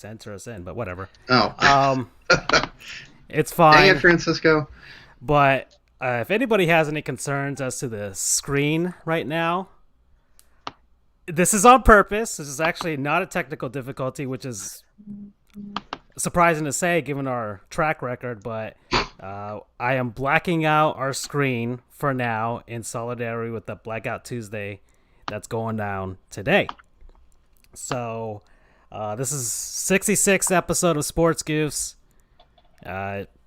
censor us in, but whatever. Oh. Um, it's Dang it, fine. Francisco. But if anybody has any concerns as to the screen right now, this is on purpose. This is actually not a technical difficulty, which is surprising to say given our track record. But I am blacking out our screen for now in solidarity with the Blackout Tuesday that's going down today. So this is 66th episode of Sports Goofs.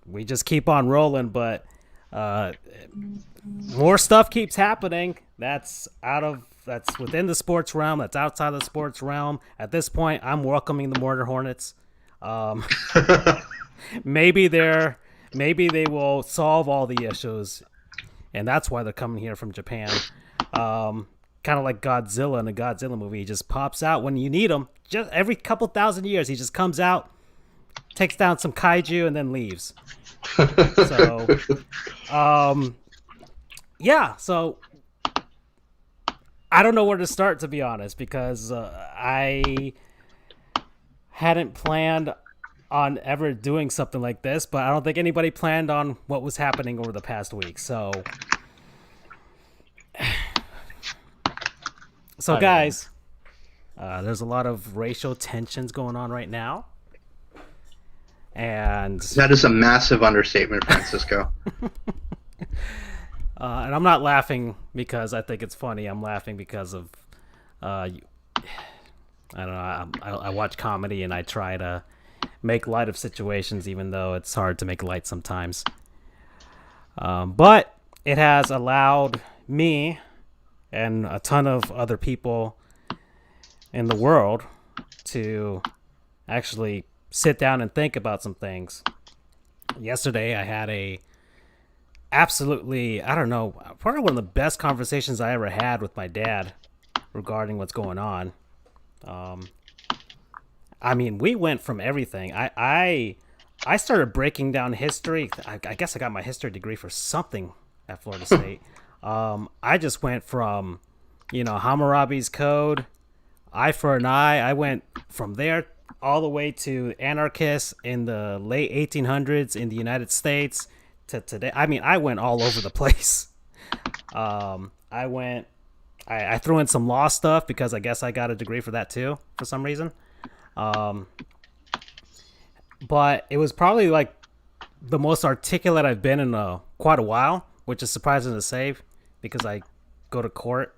We just keep on rolling, but uh, more stuff keeps happening. That's within the sports realm. That's outside the sports realm. At this point, I'm welcoming the Mortar Hornets. Um, maybe they will solve all the issues, and that's why they're coming here from Japan. Kind of like Godzilla in a Godzilla movie. He just pops out when you need him. Just every couple thousand years, he just comes out, takes down some kaiju, and then leaves. So, yeah. So I don't know where to start, to be honest, because I hadn't planned on ever doing something like this, but I don't think anybody planned on what was happening over the past week. So guys, there's a lot of racial tensions going on right now, and That is a massive understatement, Francisco. and I'm not laughing because I think it's funny. I'm laughing because of I don't know. I watch comedy and I try to make light of situations, even though it's hard to make light sometimes. But it has allowed me and a ton of other people in the world to actually sit down and think about some things. Yesterday, I had a absolutely, I don't know, probably one of the best conversations I ever had with my dad regarding what's going on. Um, I mean, we went from everything. I started breaking down history. I guess I got my history degree for something at Florida State. I just went from, Hammurabi's Code, eye for an eye. I went from there all the way to anarchists in the late 1800s in the United States to today. I mean, I went all over the place. I went, I threw in some law stuff because I guess I got a degree for that too for some reason. Um, but it was probably like the most articulate I've been in quite a while, which is surprising to say because I go to court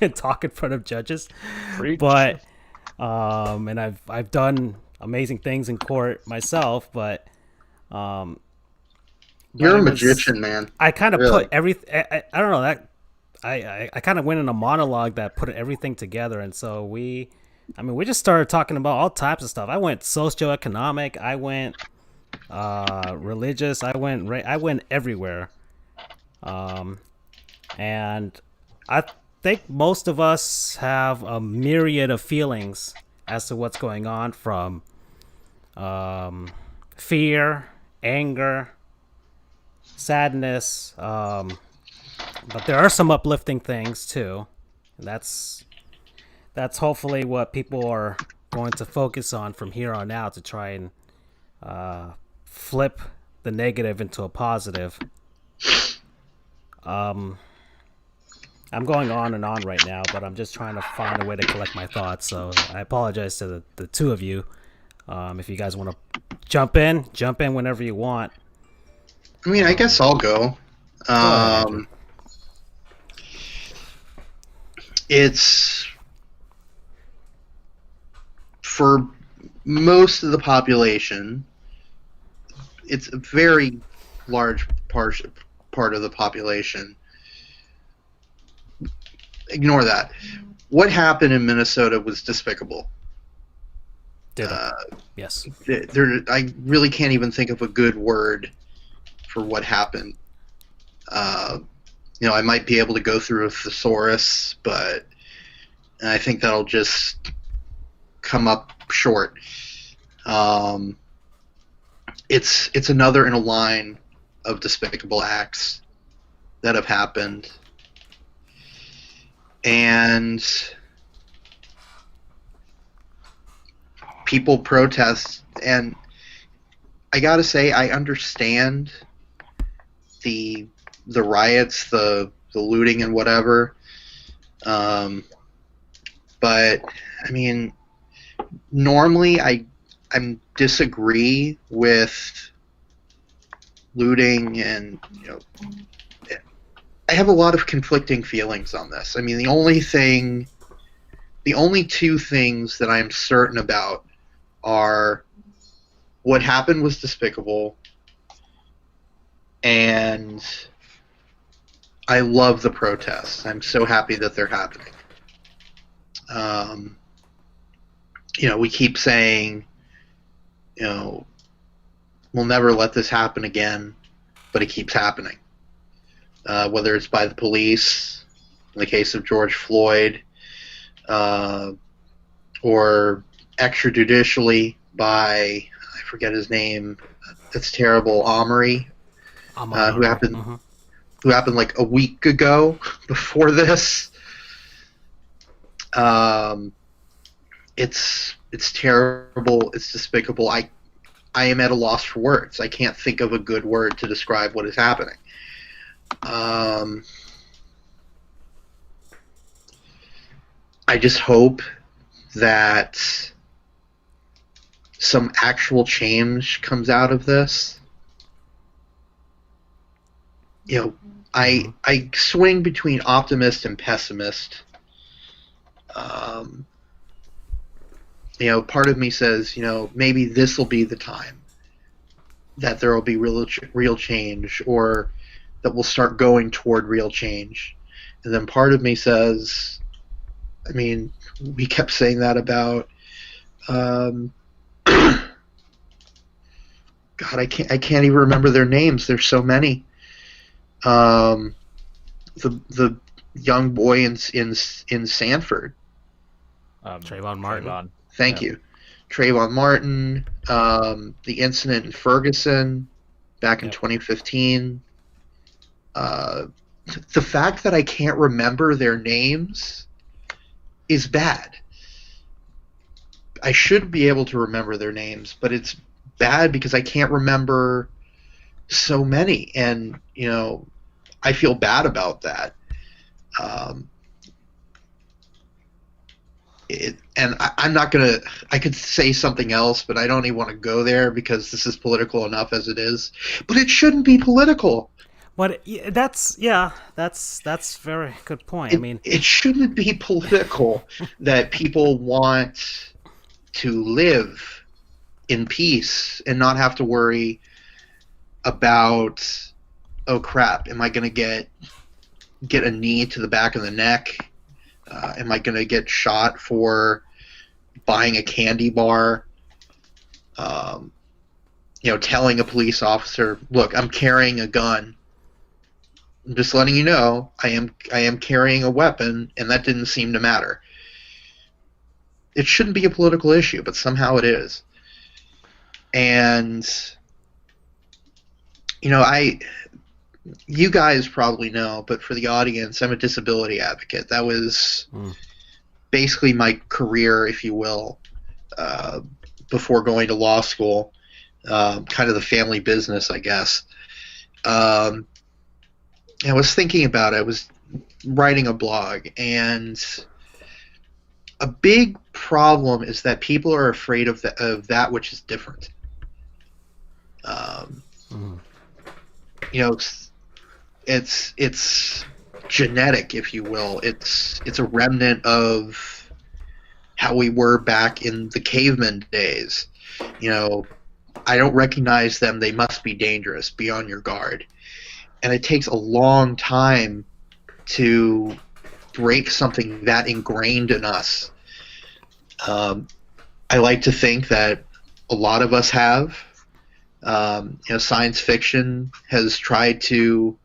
and talk in front of judges. Preach. But and I've done amazing things in court myself, um, but You're a it was magician, man. I kind of Really. put everything. I don't know that I kind of went in a monologue that put everything together, and so we just started talking about all types of stuff. I went socioeconomic, I went religious, I went everywhere, um, and I think most of us have a myriad of feelings as to what's going on, from fear, anger, sadness. But there are some uplifting things too. That's hopefully what people are going to focus on from here on out to try and flip the negative into a positive. Um, I'm going on and on right now, but I'm just trying to find a way to collect my thoughts. So I apologize to the two of you. If you guys want to jump in whenever you want. I mean, I guess I'll go. Go ahead, Andrew. Um, it's for most of the population. It's a very large part of the population. Ignore that. What happened in Minnesota was despicable. Ditto. Yes. I really can't even think of a good word for what happened. I might be able to go through a thesaurus, but I think that'll just come up short. It's another in a line of despicable acts that have happened, and people protest, and I gotta say, I understand the riots, the looting and whatever. But I mean, normally I disagree with looting, and I have a lot of conflicting feelings on this. I mean, the only two things that I am certain about are what happened was despicable, and I love the protests. I'm so happy that they're happening. Um, we keep saying, we'll never let this happen again, but it keeps happening. Whether it's by the police, in the case of George Floyd, or extrajudicially by, I forget his name, it's terrible, Omri, who happened like a week ago before this. It's terrible. It's despicable. I am at a loss for words. I can't think of a good word to describe what is happening. I just hope that some actual change comes out of this. I swing between optimist and pessimist. Part of me says, maybe this will be the time that there will be real change, or that we'll start going toward real change. And then part of me says, I mean, we kept saying that about, God, I can't even remember their names. There's so many. The young boy in Sanford. Trayvon Martin. Thank you. Trayvon Martin, the incident in Ferguson back in 2015. The fact that I can't remember their names is bad. I should be able to remember their names, but it's bad because I can't remember so many, and I feel bad about that. I'm not gonna. I could say something else, but I don't even want to go there because this is political enough as it is. But it shouldn't be political. But that's very good point. I mean, it shouldn't be political that people want to live in peace and not have to worry about, oh crap, am I going to get a knee to the back of the neck? Am I going to get shot for buying a candy bar? Telling a police officer, look, I'm carrying a gun. I'm just letting you know I am carrying a weapon, and that didn't seem to matter. It shouldn't be a political issue, but somehow it is. And you guys probably know, but for the audience, I'm a disability advocate. That was basically my career, if you will, before going to law school. Kind of the family business, I guess. I was thinking about it. I was writing a blog, and a big problem is that people are afraid of that which is different. It's genetic, if you will. It's a remnant of how we were back in the caveman days. I don't recognize them. They must be dangerous. Be on your guard. And it takes a long time to break something that ingrained in us. I like to think that a lot of us have. Science fiction has tried to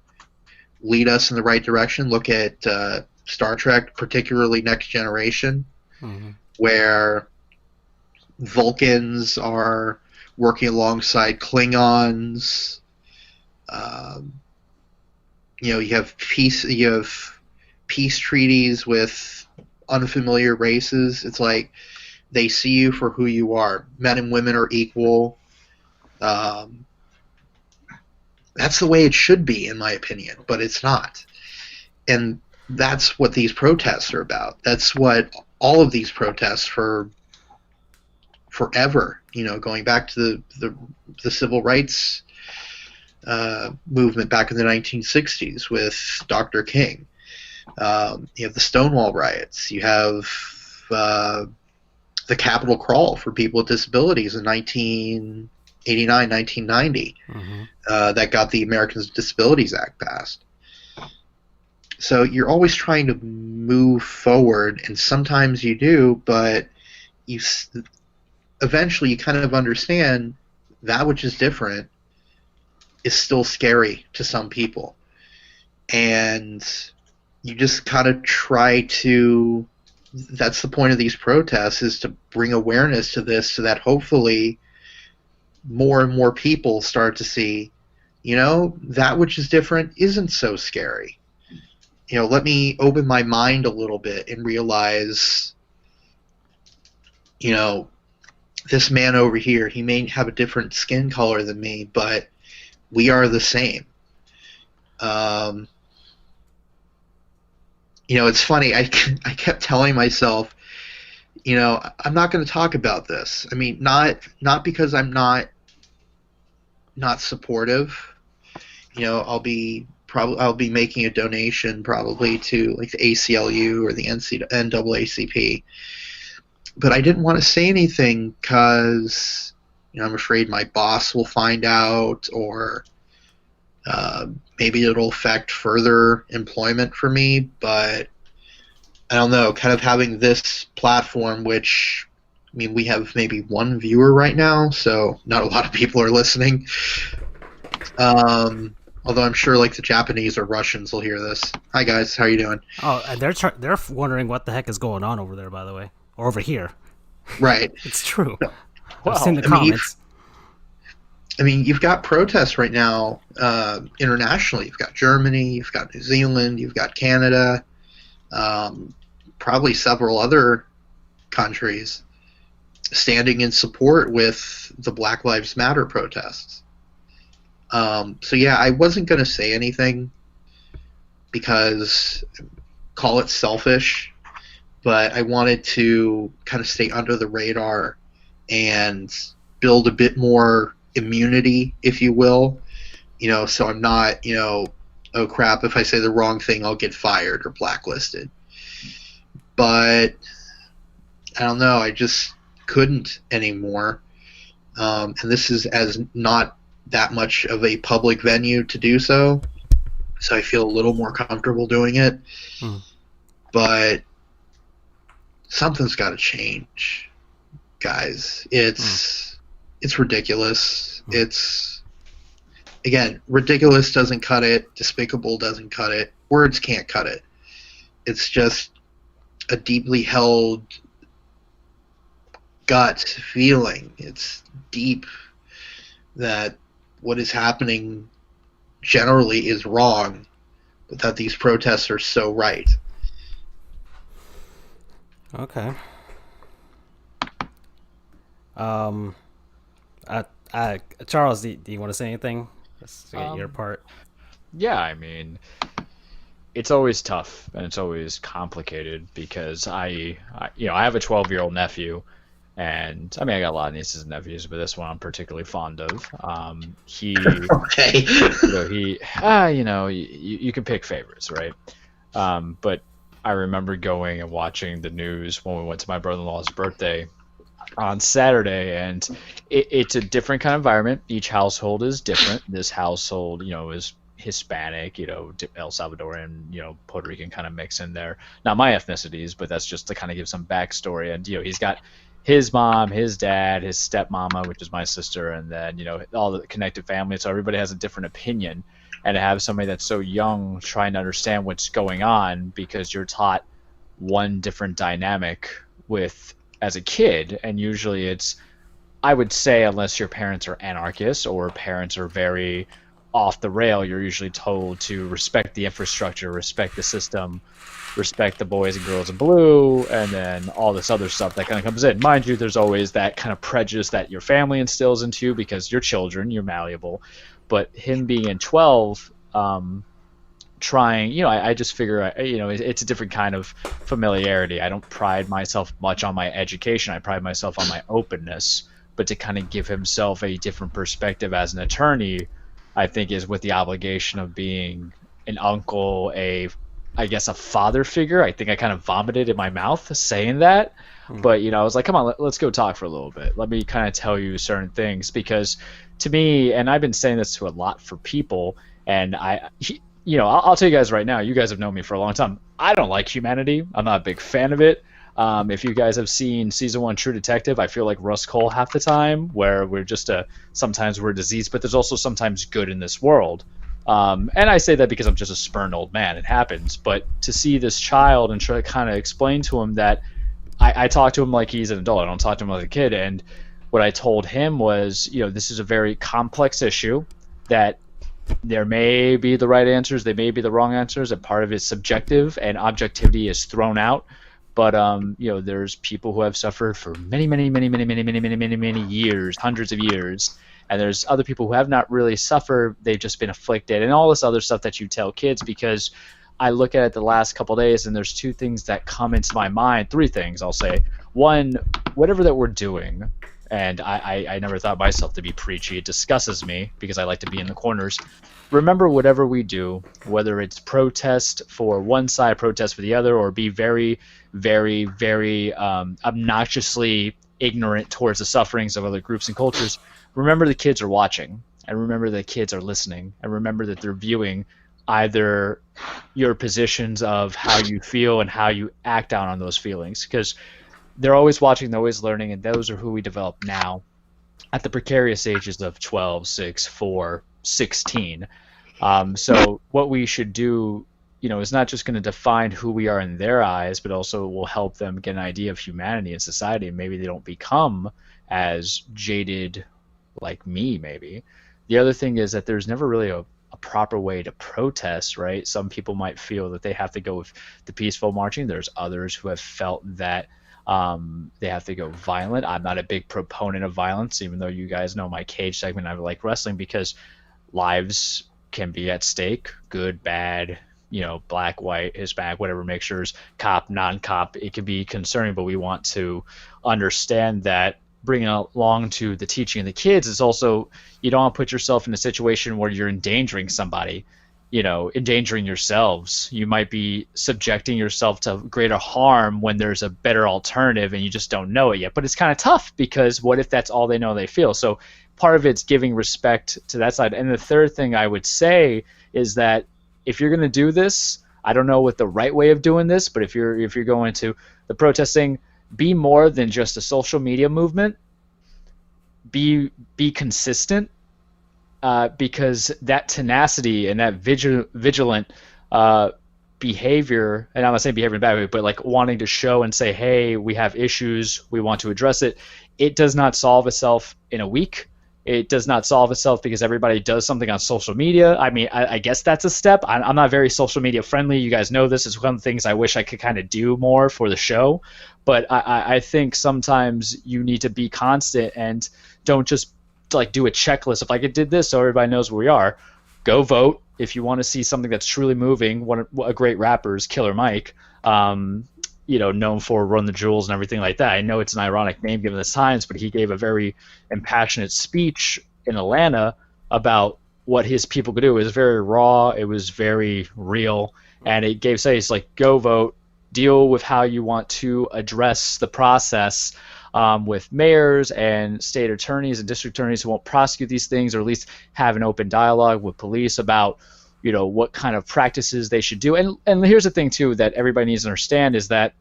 lead us in the right direction. Look at Star Trek, particularly Next Generation, where Vulcans are working alongside Klingons. You have peace treaties with unfamiliar races. It's like They see you for who you are. Men and women are equal. Um, that's the way it should be, in my opinion, but it's not. And that's what these protests are about. That's what all of these protests for forever, going back to the civil rights movement back in the 1960s with Dr. King. You have the Stonewall riots. You have the Capitol Crawl for people with disabilities in 1989, 1990, that got the Americans with Disabilities Act passed. So you're always trying to move forward, and sometimes you do, but you eventually you kind of understand that which is different is still scary to some people. And you just kind of try to, that's the point of these protests, is to bring awareness to this so that hopefully more and more people start to see, that which is different isn't so scary. Let me open my mind a little bit and realize, this man over here, he may have a different skin color than me, but we are the same. It's funny. I kept telling myself, I'm not going to talk about this. I mean, not because I'm not supportive. I'll be making a donation probably to like the ACLU or the NAACP. But I didn't want to say anything because I'm afraid my boss will find out, or maybe it'll affect further employment for me. But I don't know, kind of having this platform, which, I mean, we have maybe one viewer right now, so not a lot of people are listening. Although I'm sure like the Japanese or Russians will hear this. Hi guys, how you doing? Oh, and they're wondering what the heck is going on over there, by the way, or over here. Right. It's true. Well, I've seen the comments. You've got protests right now internationally. You've got Germany, you've got New Zealand, you've got Canada, probably several other countries standing in support with the Black Lives Matter protests. So yeah, I wasn't going to say anything because call it selfish, but I wanted to kind of stay under the radar and build a bit more immunity, if you will, so I'm not, oh crap, if I say the wrong thing, I'll get fired or blacklisted. But I don't know, I just couldn't anymore. And this is as not that much of a public venue to do so I feel a little more comfortable doing it. But something's got to change, guys. It's ridiculous. It's, again, ridiculous doesn't cut it, despicable doesn't cut it, words can't cut it. It's just a deeply held gut feeling. It's deep that what is happening generally is wrong, but that these protests are so right. Okay. Charles, do you want to say anything? Let's get your part. Yeah, I mean, it's always tough and it's always complicated because I have a 12-year-old nephew, and I mean, I got a lot of nieces and nephews, but this one I'm particularly fond of. He, Okay. you can pick favorites, right? But I remember going and watching the news when we went to my brother-in-law's birthday on Saturday, and it's a different kind of environment. Each household is different. This household, is Hispanic, El Salvadorian, Puerto Rican kind of mix in there. Not my ethnicities, but that's just to kind of give some backstory. And he's got his mom, his dad, his stepmama, which is my sister, and then all the connected family. So everybody has a different opinion. And to have somebody that's so young trying to understand what's going on, because you're taught one different dynamic as a kid, and usually it's, I would say, unless your parents are anarchists or parents are very off the rail, you're usually told to respect the infrastructure, respect the system, respect the boys and girls in blue, and then all this other stuff that kind of comes in. Mind you, there's always that kind of prejudice that your family instills into you because you're children, you're malleable. But him being in 12, trying, I just figure, it's a different kind of familiarity. I don't pride myself much on my education. I pride myself on my openness. But to kind of give himself a different perspective as an attorney, I think is with the obligation of being an uncle, I guess a father figure. I think I kind of vomited in my mouth saying that. But, I was like, come on, let's go talk for a little bit. Let me kind of tell you certain things, because to me, and I've been saying this to a lot for people, and I'll tell you guys right now, you guys have known me for a long time. I don't like humanity. I'm not a big fan of it. If you guys have seen season 1 True Detective, I feel like Russ Cole half the time, where we're just sometimes we're diseased, but there's also sometimes good in this world. And I say that because I'm just a spurned old man. It happens. But to see this child and try to kind of explain to him that I talk to him like he's an adult. I don't talk to him like a kid. And what I told him was, this is a very complex issue, that there may be the right answers, they may be the wrong answers, and part of it is subjective and objectivity is thrown out. But there's people who have suffered for many, many, many, many, many, many, many, many, many years, hundreds of years, and there's other people who have not really suffered. They've just been afflicted, and all this other stuff that you tell kids. Because I look at it the last couple of days, and there's 2 things that come into my mind, 3 things I'll say. One, whatever that we're doing, and I never thought myself to be preachy. It disgustes me because I like to be in the corners. Remember, whatever we do, whether it's protest for one side, protest for the other, or be very, very, very obnoxiously ignorant towards the sufferings of other groups and cultures, remember the kids are watching, and remember the kids are listening, and remember that they're viewing either your positions of how you feel and how you act out on those feelings, because they're always watching, they're always learning, and those are who we develop now at the precarious ages of 12, 6, 4, 16. So what we should do, is not just going to define who we are in their eyes, but also will help them get an idea of humanity and society, and maybe they don't become as jaded like me, maybe. The other thing is that there's never really a proper way to protest, right? Some people might feel that they have to go with the peaceful marching. There's others who have felt that they have to go violent. I'm not a big proponent of violence, even though you guys know my cage segment. I like wrestling because lives can be at stake, good, bad, black, white, Hispanic, whatever mixtures, cop, non-cop. It can be concerning, but we want to understand that bringing along to the teaching of the kids is also, you don't want to put yourself in a situation where you're endangering somebody, endangering yourselves. You might be subjecting yourself to greater harm when there's a better alternative and you just don't know it yet. But it's kind of tough, because what if that's all they know they feel? So part of it's giving respect to that side. And the third thing I would say is that if you're going to do this, I don't know what the right way of doing this, but if you're going to the protesting, be more than just a social media movement. Be consistent. Because that tenacity and that vigilant behavior, and I'm not saying behavior in a bad way, but like wanting to show and say, hey, we have issues, we want to address it, it does not solve itself in a week. It does not solve itself because everybody does something on social media. I mean, I guess that's a step. I'm not very social media friendly. You guys know this is one of the things I wish I could kind of do more for the show. But I think sometimes you need to be constant and don't just like do a checklist of like, it did this so everybody knows where we are. Go vote if you want to see something that's truly moving. One a great rapper is Killer Mike, known for Run the Jewels and everything like that. I know it's an ironic name given the times, but he gave a very impassionate speech in Atlanta about what his people could do. It was very raw, it was very real, and it gave say, like, go vote, deal with how you want to address the process, with mayors and state attorneys and district attorneys who won't prosecute these things, or at least have an open dialogue with police about, what kind of practices they should do. And here's the thing too that everybody needs to understand is that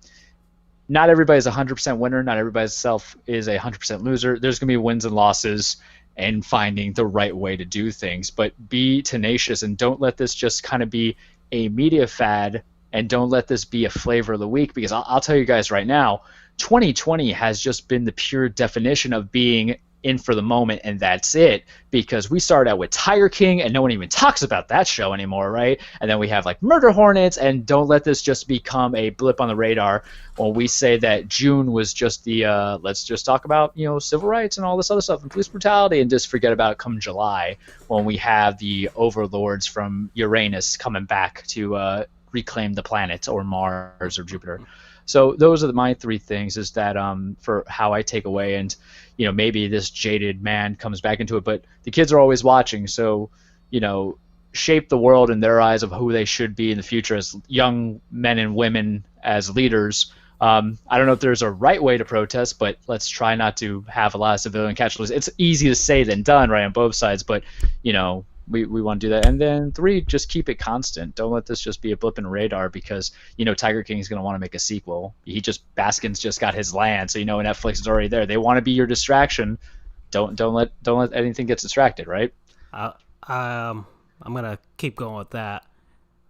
not everybody's a 100% winner. Not everybody self is a 100% loser. There's going to be wins and losses and finding the right way to do things. But be tenacious and don't let this just kind of be a media fad, and don't let this be a flavor of the week, because I'll tell you guys right now, 2020 has just been the pure definition of being in for the moment and that's it, because we started out with Tiger King and no one even talks about that show anymore, right? And then we have like Murder Hornets, and don't let this just become a blip on the radar when we say that June was just the let's just talk about, you know, civil rights and all this other stuff and police brutality, and just forget about it come July when we have the overlords from Uranus coming back to reclaim the planet, or Mars or Jupiter. So those are my three things, is that for how I take away. And you know, maybe this jaded man comes back into it, but the kids are always watching, so you know, shape the world in their eyes of who they should be in the future as young men and women, as leaders. I don't know if there's a right way to protest, but let's try not to have a lot of civilian casualties. It's easy to say than done, right, on both sides, but you know, we want to do that. And then 3, just keep it constant. Don't let this just be a blip in the radar, because you know Tiger King's going to want to make a sequel. Baskin's just got his land, so you know Netflix is already there. They want to be your distraction. Don't let anything get distracted, right? I'm gonna keep going with that.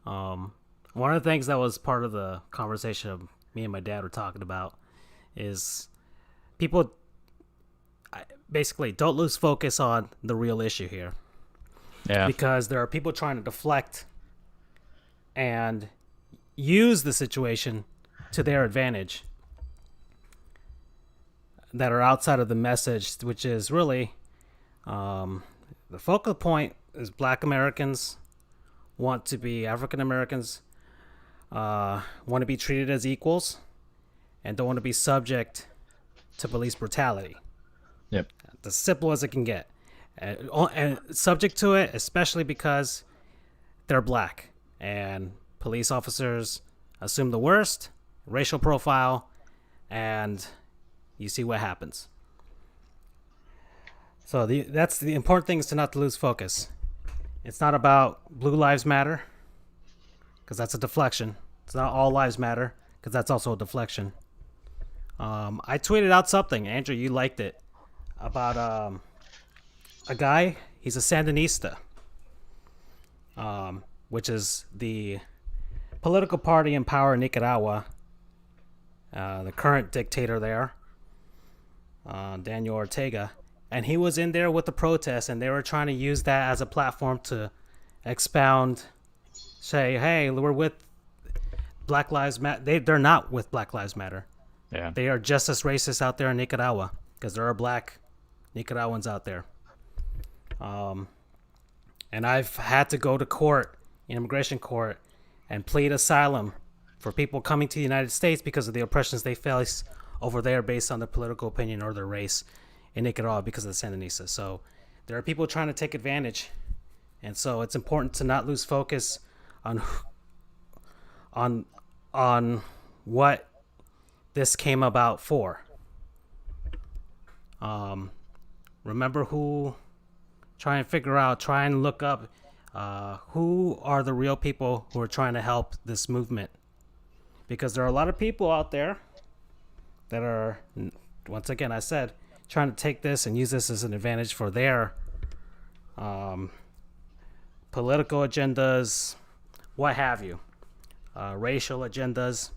One of the things that was part of the conversation me and my dad were talking about is people basically don't lose focus on the real issue here. Yeah. Because there are people trying to deflect and use the situation to their advantage that are outside of the message, which is really the focal point is Black Americans want to be African Americans, want to be treated as equals, and don't want to be subject to police brutality. Yep. As simple as it can get. And subject to it, especially because they're black and police officers assume the worst, racial profile, and you see what happens. So that's the important thing, is to not to lose focus. It's not about Blue Lives Matter, because that's a deflection. It's not All Lives Matter, because that's also a deflection. I tweeted out something, Andrew, you liked it, about a guy. He's a Sandinista, which is the political party in power in Nicaragua. The current dictator there, Daniel Ortega, and he was in there with the protests, and they were trying to use that as a platform to expound, say, hey, we're with Black Lives Matter. They're not with Black Lives Matter. Yeah. They are just as racist out there in Nicaragua, because there are black Nicaraguans out there. And I've had to go to court, immigration court, and plead asylum for people coming to the United States because of the oppressions they face over there based on their political opinion or their race in Nicaragua because of the Sandinistas. So there are people trying to take advantage, and so it's important to not lose focus on what this came about for. Remember who. Try and look up who are the real people who are trying to help this movement. Because there are a lot of people out there that are, once again, I said, trying to take this and use this as an advantage for their political agendas, what have you, racial agendas.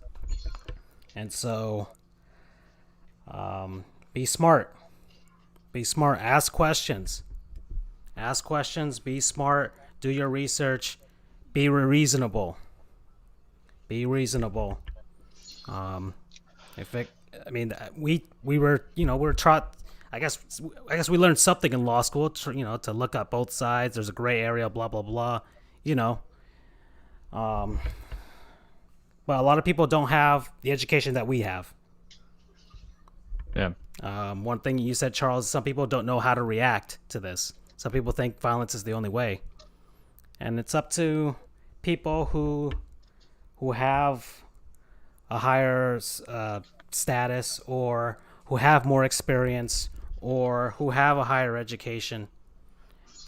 And so be smart. Be smart. Ask questions. Ask questions, be smart, do your research, be reasonable. Be reasonable. We were, we're taught, I guess we learned something in law school, to look at both sides. There's a gray area, blah, blah, blah, But a lot of people don't have the education that we have. Yeah. One thing you said, Charles, some people don't know how to react to this. Some people think violence is the only way. And it's up to people who have a higher status, or who have more experience, or who have a higher education,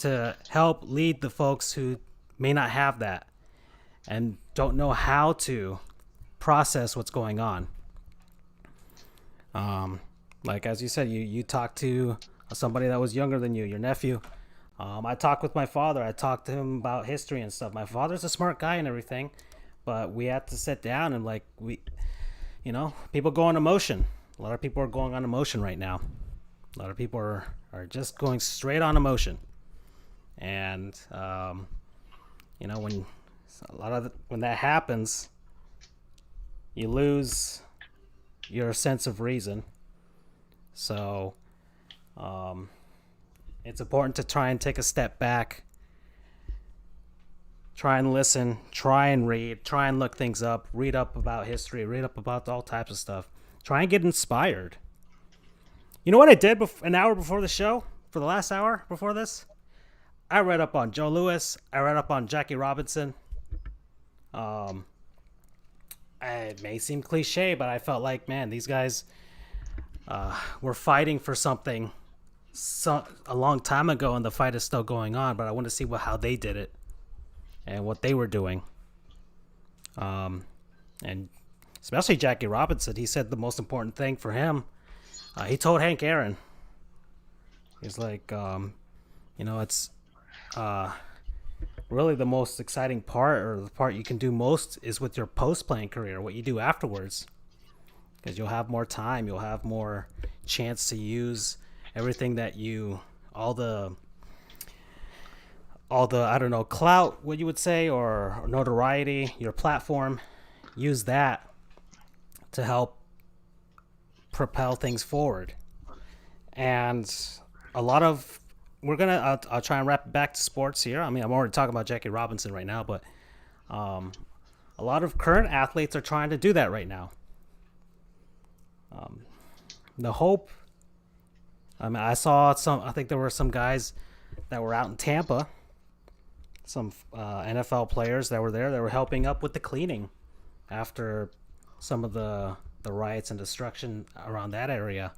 to help lead the folks who may not have that and don't know how to process what's going on. Like as you said, you talked to somebody that was younger than you, your nephew. I talked with my father. I talked to him about history and stuff. My father's a smart guy and everything, but we had to sit down and people go on emotion. A lot of people are going on emotion right now. A lot of people are just going straight on emotion, and when when that happens, you lose your sense of reason. So it's important to try and take a step back, try and listen, try and read, try and look things up, read up about history, read up about all types of stuff. Try and get inspired. You know what I did an hour before the show? For the last hour before this? I read up on Joe Louis. I read up on Jackie Robinson. It may seem cliche, but I felt like, man, these guys were fighting for something a long time ago, and the fight is still going on. But I want to see how they did it and what they were doing. And especially Jackie Robinson, he said the most important thing for him. He told Hank Aaron, he's like, it's really the most exciting part, or the part you can do most, is with your post-playing career, what you do afterwards. Because you'll have more time, you'll have more chance to use everything that all the I don't know, clout, what you would say, or notoriety, your platform, use that to help propel things forward. And a lot of I'll try and wrap it back to sports here. I mean, I'm already talking about Jackie Robinson right now, but a lot of current athletes are trying to do that right now. The hope, I mean, I think there were some guys that were out in Tampa, some NFL players that were there that were helping up with the cleaning after some of the riots and destruction around that area.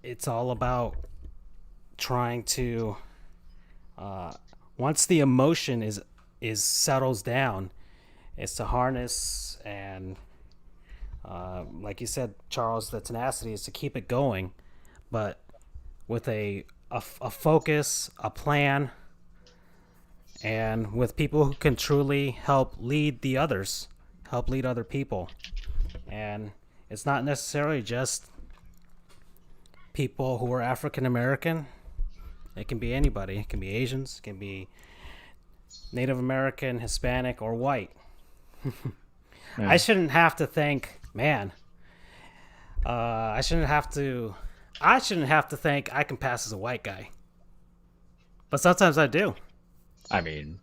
It's all about trying to once the emotion is settles down, it's to harness and like you said, Charles, the tenacity is to keep it going, but with a focus, a plan, and with people who can truly help lead other people. And it's not necessarily just people who are African American. It can be anybody. It can be Asians. It can be Native American, Hispanic, or white. Yeah. I shouldn't have to think, man. I shouldn't have to think I can pass as a white guy. But sometimes I do. I mean,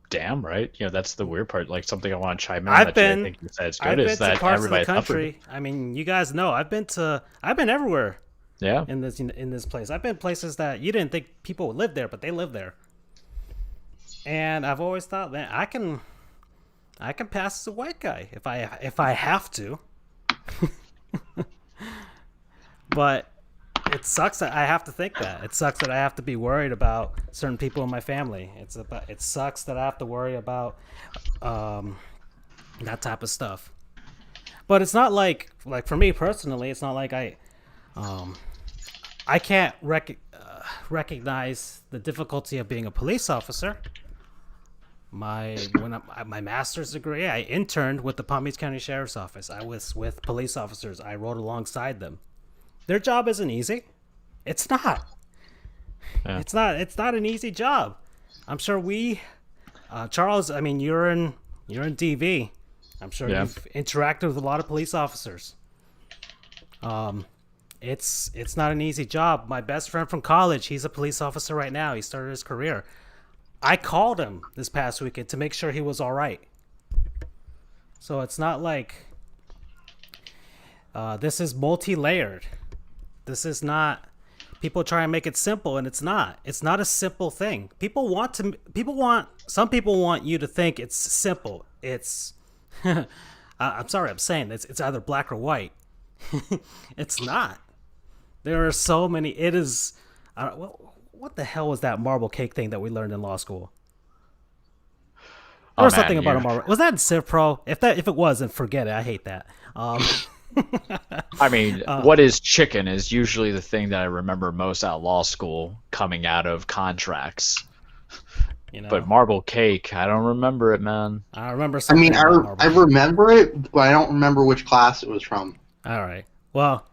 damn right. That's the weird part. Like, something I want to chime in. I think you said it's good is that parts of the country. I mean, you guys know I've been everywhere. Yeah. In this place, I've been places that you didn't think people would live there, but they live there. And I've always thought, man, I can pass as a white guy if I have to. But it sucks that I have to think that. It sucks that I have to be worried about certain people in my family. It sucks that I have to worry about that type of stuff. But it's not like for me personally, it's not like I can't recognize the difficulty of being a police officer. My master's degree, I interned with the Palm Beach County Sheriff's Office. I was with police officers. I rode alongside them. Their job isn't easy. It's not. Yeah. It's not an easy job. I'm sure Charles, I mean, you're in DV. I'm sure you've interacted with a lot of police officers. It's not an easy job. My best friend from college, he's a police officer right now. He started his career. I called him this past weekend to make sure he was all right. So it's not like this is multi-layered. This is not. People try and make it simple, and it's not. It's not a simple thing. Some people want you to think it's simple. It's. I'm sorry, I'm saying this. It's either black or white. It's not. There are so many. It is. What the hell was that marble cake thing that we learned in law school? There was something about a marble. Was that in Civ Pro? If it was, then forget it. I hate that. I mean, what is chicken is usually the thing that I remember most out of law school coming out of contracts. But marble cake, I don't remember it, man. I remember something. I remember it, but I don't remember which class it was from. All right. Well,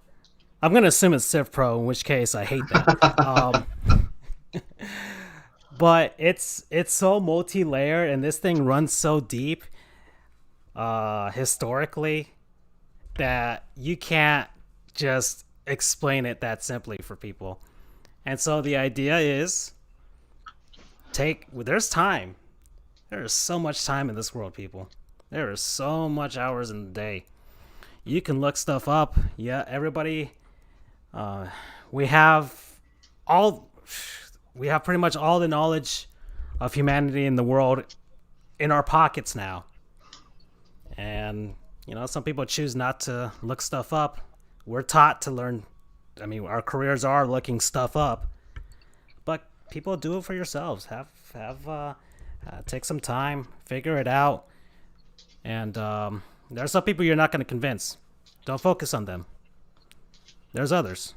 I'm gonna assume it's Civ Pro, in which case I hate that. But it's so multi-layered, and this thing runs so deep, historically, that you can't just explain it that simply for people. And so the idea is there's time. There is so much time in this world, people. There is so much hours in the day. You can look stuff up. Yeah, everybody. We have all. We have pretty much all the knowledge of humanity in the world in our pockets now. And some people choose not to look stuff up. We're taught to learn. I mean, our careers are looking stuff up. But people, do it for yourselves. Take some time, figure it out. And there are some people you're not going to convince. Don't focus on them. There's others.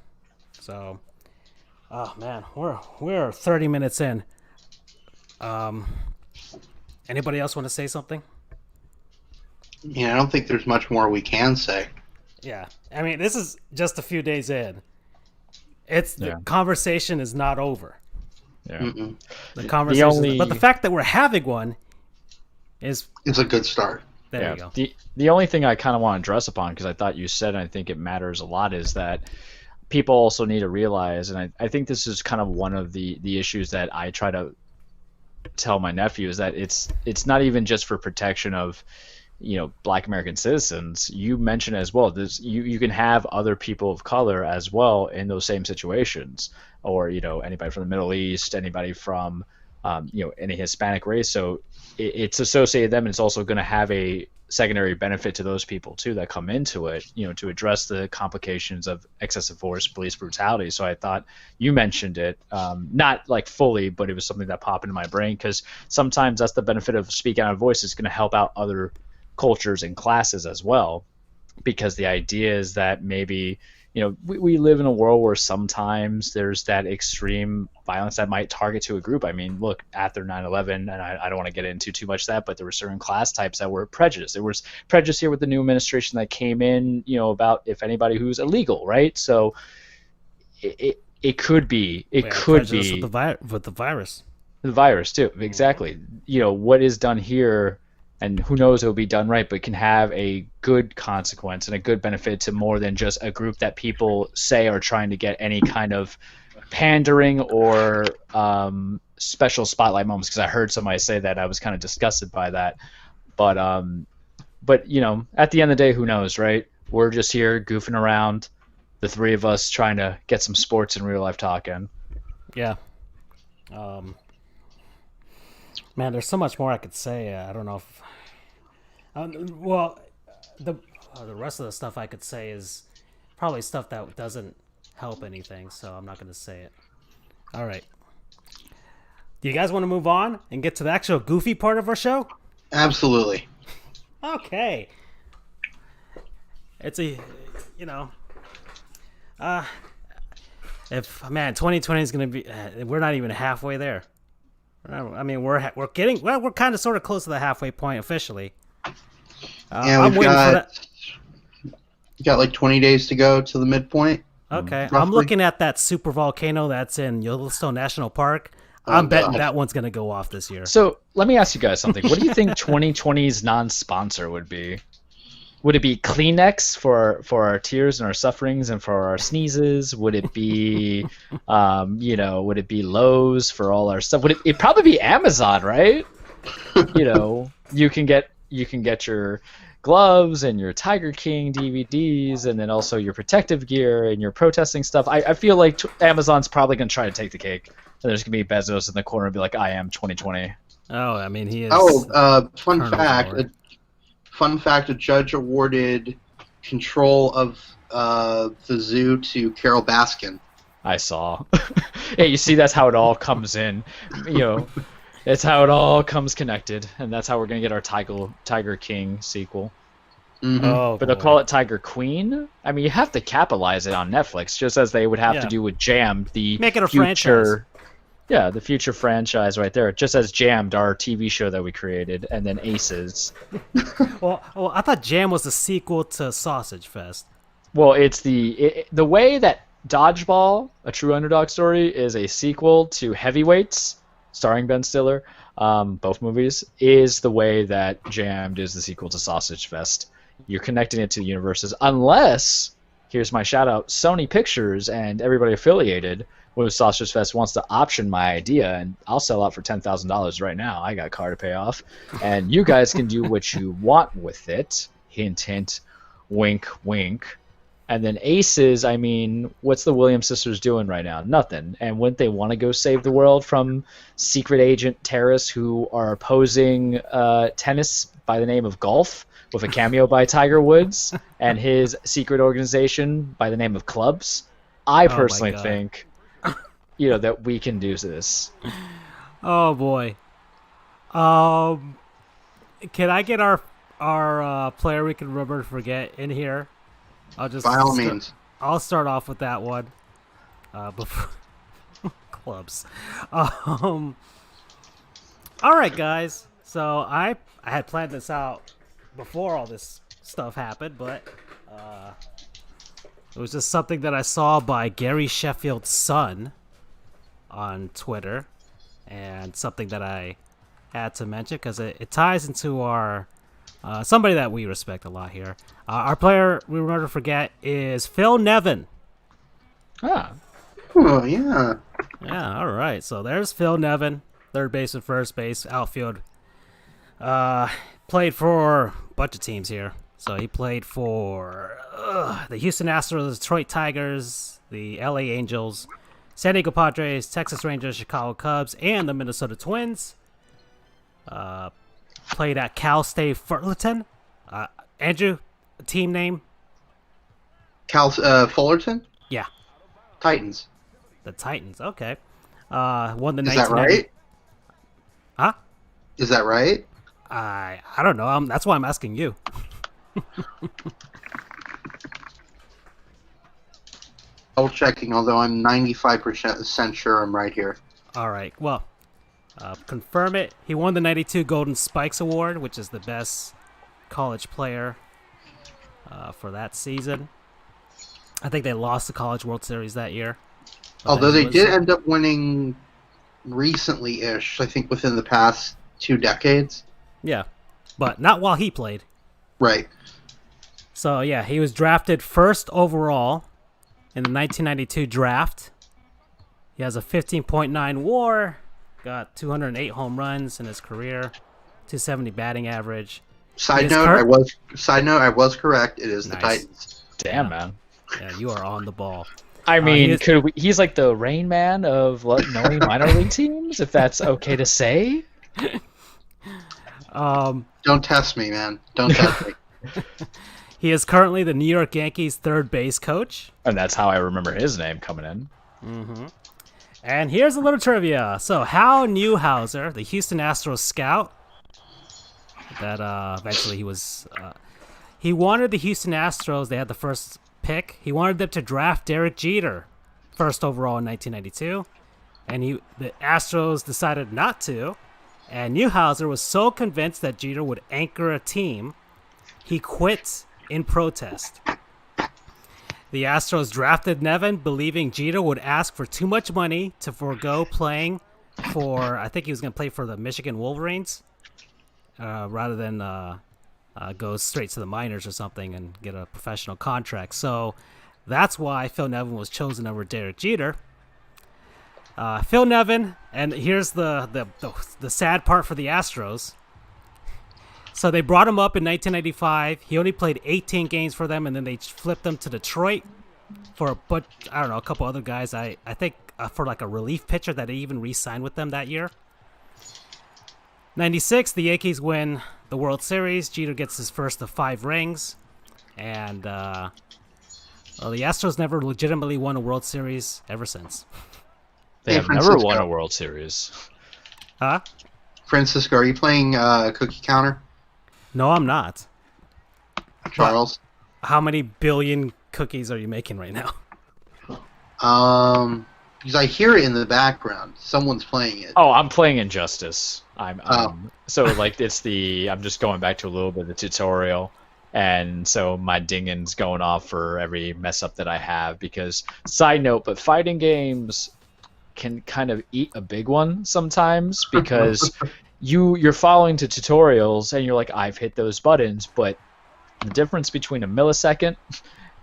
So, oh man, we're 30 minutes in. Anybody else want to say something? Yeah, I don't think there's much more we can say. Yeah, I mean, this is just a few days in. The conversation is not over. Yeah. Mm-mm. The conversation, but the fact that we're having one is It's a good start. there. You go. The only thing I kind of want to address upon, because I thought you said, and I think it matters a lot, is that people also need to realize, and I think this is kind of one of the issues that I try to tell my nephew, is that it's not even just for protection of Black American citizens. You mentioned as well, you can have other people of color as well in those same situations, or anybody from the Middle East, anybody from any Hispanic race. So it's associated them, and it's also going to have a secondary benefit to those people too that come into it, to address the complications of excessive force, police brutality. So I thought you mentioned it, not like fully, but it was something that popped into my brain, because sometimes that's the benefit of speaking out of voice. Is going to help out other cultures and classes as well, because the idea is that maybe we live in a world where sometimes there's that extreme violence that might target to a group. I mean, look, after 9/11, and I don't want to get into too much of that, but there were certain class types that were prejudiced. There was prejudice here with the new administration that came in, about if anybody who's illegal, right? So it could be with the virus. The virus too, exactly. What is done here, and who knows, it'll be done right, but can have a good consequence and a good benefit to more than just a group that people say are trying to get any kind of pandering or special spotlight moments. Because I heard somebody say that, I was kind of disgusted by that. But at the end of the day, who knows, right? We're just here goofing around, the three of us trying to get some sports and real life talk in. Yeah. Man, there's so much more I could say. I don't know if. The rest of the stuff I could say is probably stuff that doesn't help anything, so I'm not going to say it. All right. Do you guys want to move on and get to the actual goofy part of our show? Absolutely. Okay. It's if 2020 is going to be, we're not even halfway there. I mean, we're kind of sort of close to the halfway point officially. Yeah, we've got like 20 days to go to the midpoint. Okay, roughly. I'm looking at that super volcano that's in Yellowstone National Park. I'm betting that one's going to go off this year. So let me ask you guys something. What do you think 2020's non-sponsor would be? Would it be Kleenex for our tears and our sufferings and for our sneezes? Would it be, would it be Lowe's for all our stuff? Would it probably be Amazon, right? You can get your gloves and your Tiger King DVDs, and then also your protective gear and your protesting stuff. I feel like Amazon's probably going to try to take the cake. And there's going to be Bezos in the corner and be like, I am 2020. Oh, I mean, he is. Oh, fun fact. A judge awarded control of the zoo to Carol Baskin. I saw. Hey, you see, that's how it all comes in. It's how it all comes connected, and that's how we're gonna get our Tiger King sequel. Mm-hmm. Oh, but they'll call it Tiger Queen. I mean, you have to capitalize it on Netflix, just as they would have to do with Jammed, the make it a future franchise. Yeah, the future franchise right there. Just as Jammed, our TV show that we created, and then Aces. Well, I thought Jam was the sequel to Sausage Fest. Well, it's the way that Dodgeball, a true underdog story, is a sequel to Heavyweights, starring Ben Stiller, both movies, is the way that Jammed is the sequel to Sausage Fest. You're connecting it to the universes, unless, here's my shout out, Sony Pictures and everybody affiliated with Sausage Fest wants to option my idea, and I'll sell out for $10,000 right now. I got a car to pay off, and you guys can do what you want with it. Hint, hint, wink, wink. And then Aces, I mean, what's the Williams sisters doing right now? Nothing. And wouldn't they want to go save the world from secret agent terrorists who are opposing tennis by the name of golf with a cameo by Tiger Woods and his secret organization by the name of Clubs? I personally think, that we can do this. Oh boy. Can I get our player we can remember to forget in here? By all means. I'll start off with that one. Before Clubs. All right, guys. So I had planned this out before all this stuff happened, but it was just something that I saw by Gary Sheffield's son on Twitter, and something that I had to mention because it ties into our somebody that we respect a lot here. Our player we remember to forget is Phil Nevin. Ah. Oh, yeah. Yeah, all right. So there's Phil Nevin, third base and first base, outfield. Played for a bunch of teams here. So he played for the Houston Astros, the Detroit Tigers, the LA Angels, San Diego Padres, Texas Rangers, Chicago Cubs, and the Minnesota Twins. Played at Cal State Fullerton. Andrew, team name? Fullerton? Yeah. Titans. The Titans. Okay. Won the Is that right? Huh? Is that right? I don't know. That's why I'm asking you. Double checking, although I'm 95% sure I'm right here. All right. Well, confirm it. He won the 92 Golden Spikes Award, which is the best college player for that season. I think they lost the College World Series that year. Although they did end up winning recently-ish, I think within the past 2 decades. Yeah, but not while he played. Right. So, yeah, he was drafted first overall in the 1992 draft. He has a 15.9 WAR, got 208 home runs in his career, 270 batting average. Side note, I was correct. It is Nice. the Titans. Damn, man. Yeah, you are on the ball. I mean, he's like the Rain Man of knowing minor league teams, if that's okay to say. Don't test me, man. Don't test me. He is currently the New York Yankees' third base coach. And that's how I remember his name coming in. Mm-hmm. And here's a little trivia. So Hal Newhouser, the Houston Astros scout, that eventually he wanted the Houston Astros, they had the first pick. He wanted them to draft Derek Jeter first overall in 1992. And the Astros decided not to. And Newhouser was so convinced that Jeter would anchor a team, he quit in protest. The Astros drafted Nevin, believing Jeter would ask for too much money to forego playing for, I think he was going to play for the Michigan Wolverines, rather than go straight to the minors or something and get a professional contract. So that's why Phil Nevin was chosen over Derek Jeter. Phil Nevin, and here's the sad part for the Astros. So they brought him up in 1995. He only played 18 games for them, and then they flipped him to Detroit for a couple other guys. I think for like a relief pitcher that they even re-signed with them that year. 96, the Yankees win the World Series. Jeter gets his first of 5 rings, and the Astros never legitimately won a World Series ever since. They have never won a World Series. Huh? Francisco, are you playing Cookie Counter? No, I'm not. Charles? How many billion cookies are you making right now? Because I hear it in the background. Someone's playing it. Oh, I'm playing Injustice. So like I'm just going back to a little bit of the tutorial. And so my dinging's going off for every mess up that I have. Because side note, but fighting games can kind of eat a big one sometimes because you're following the tutorials and you're like, I've hit those buttons, but the difference between a millisecond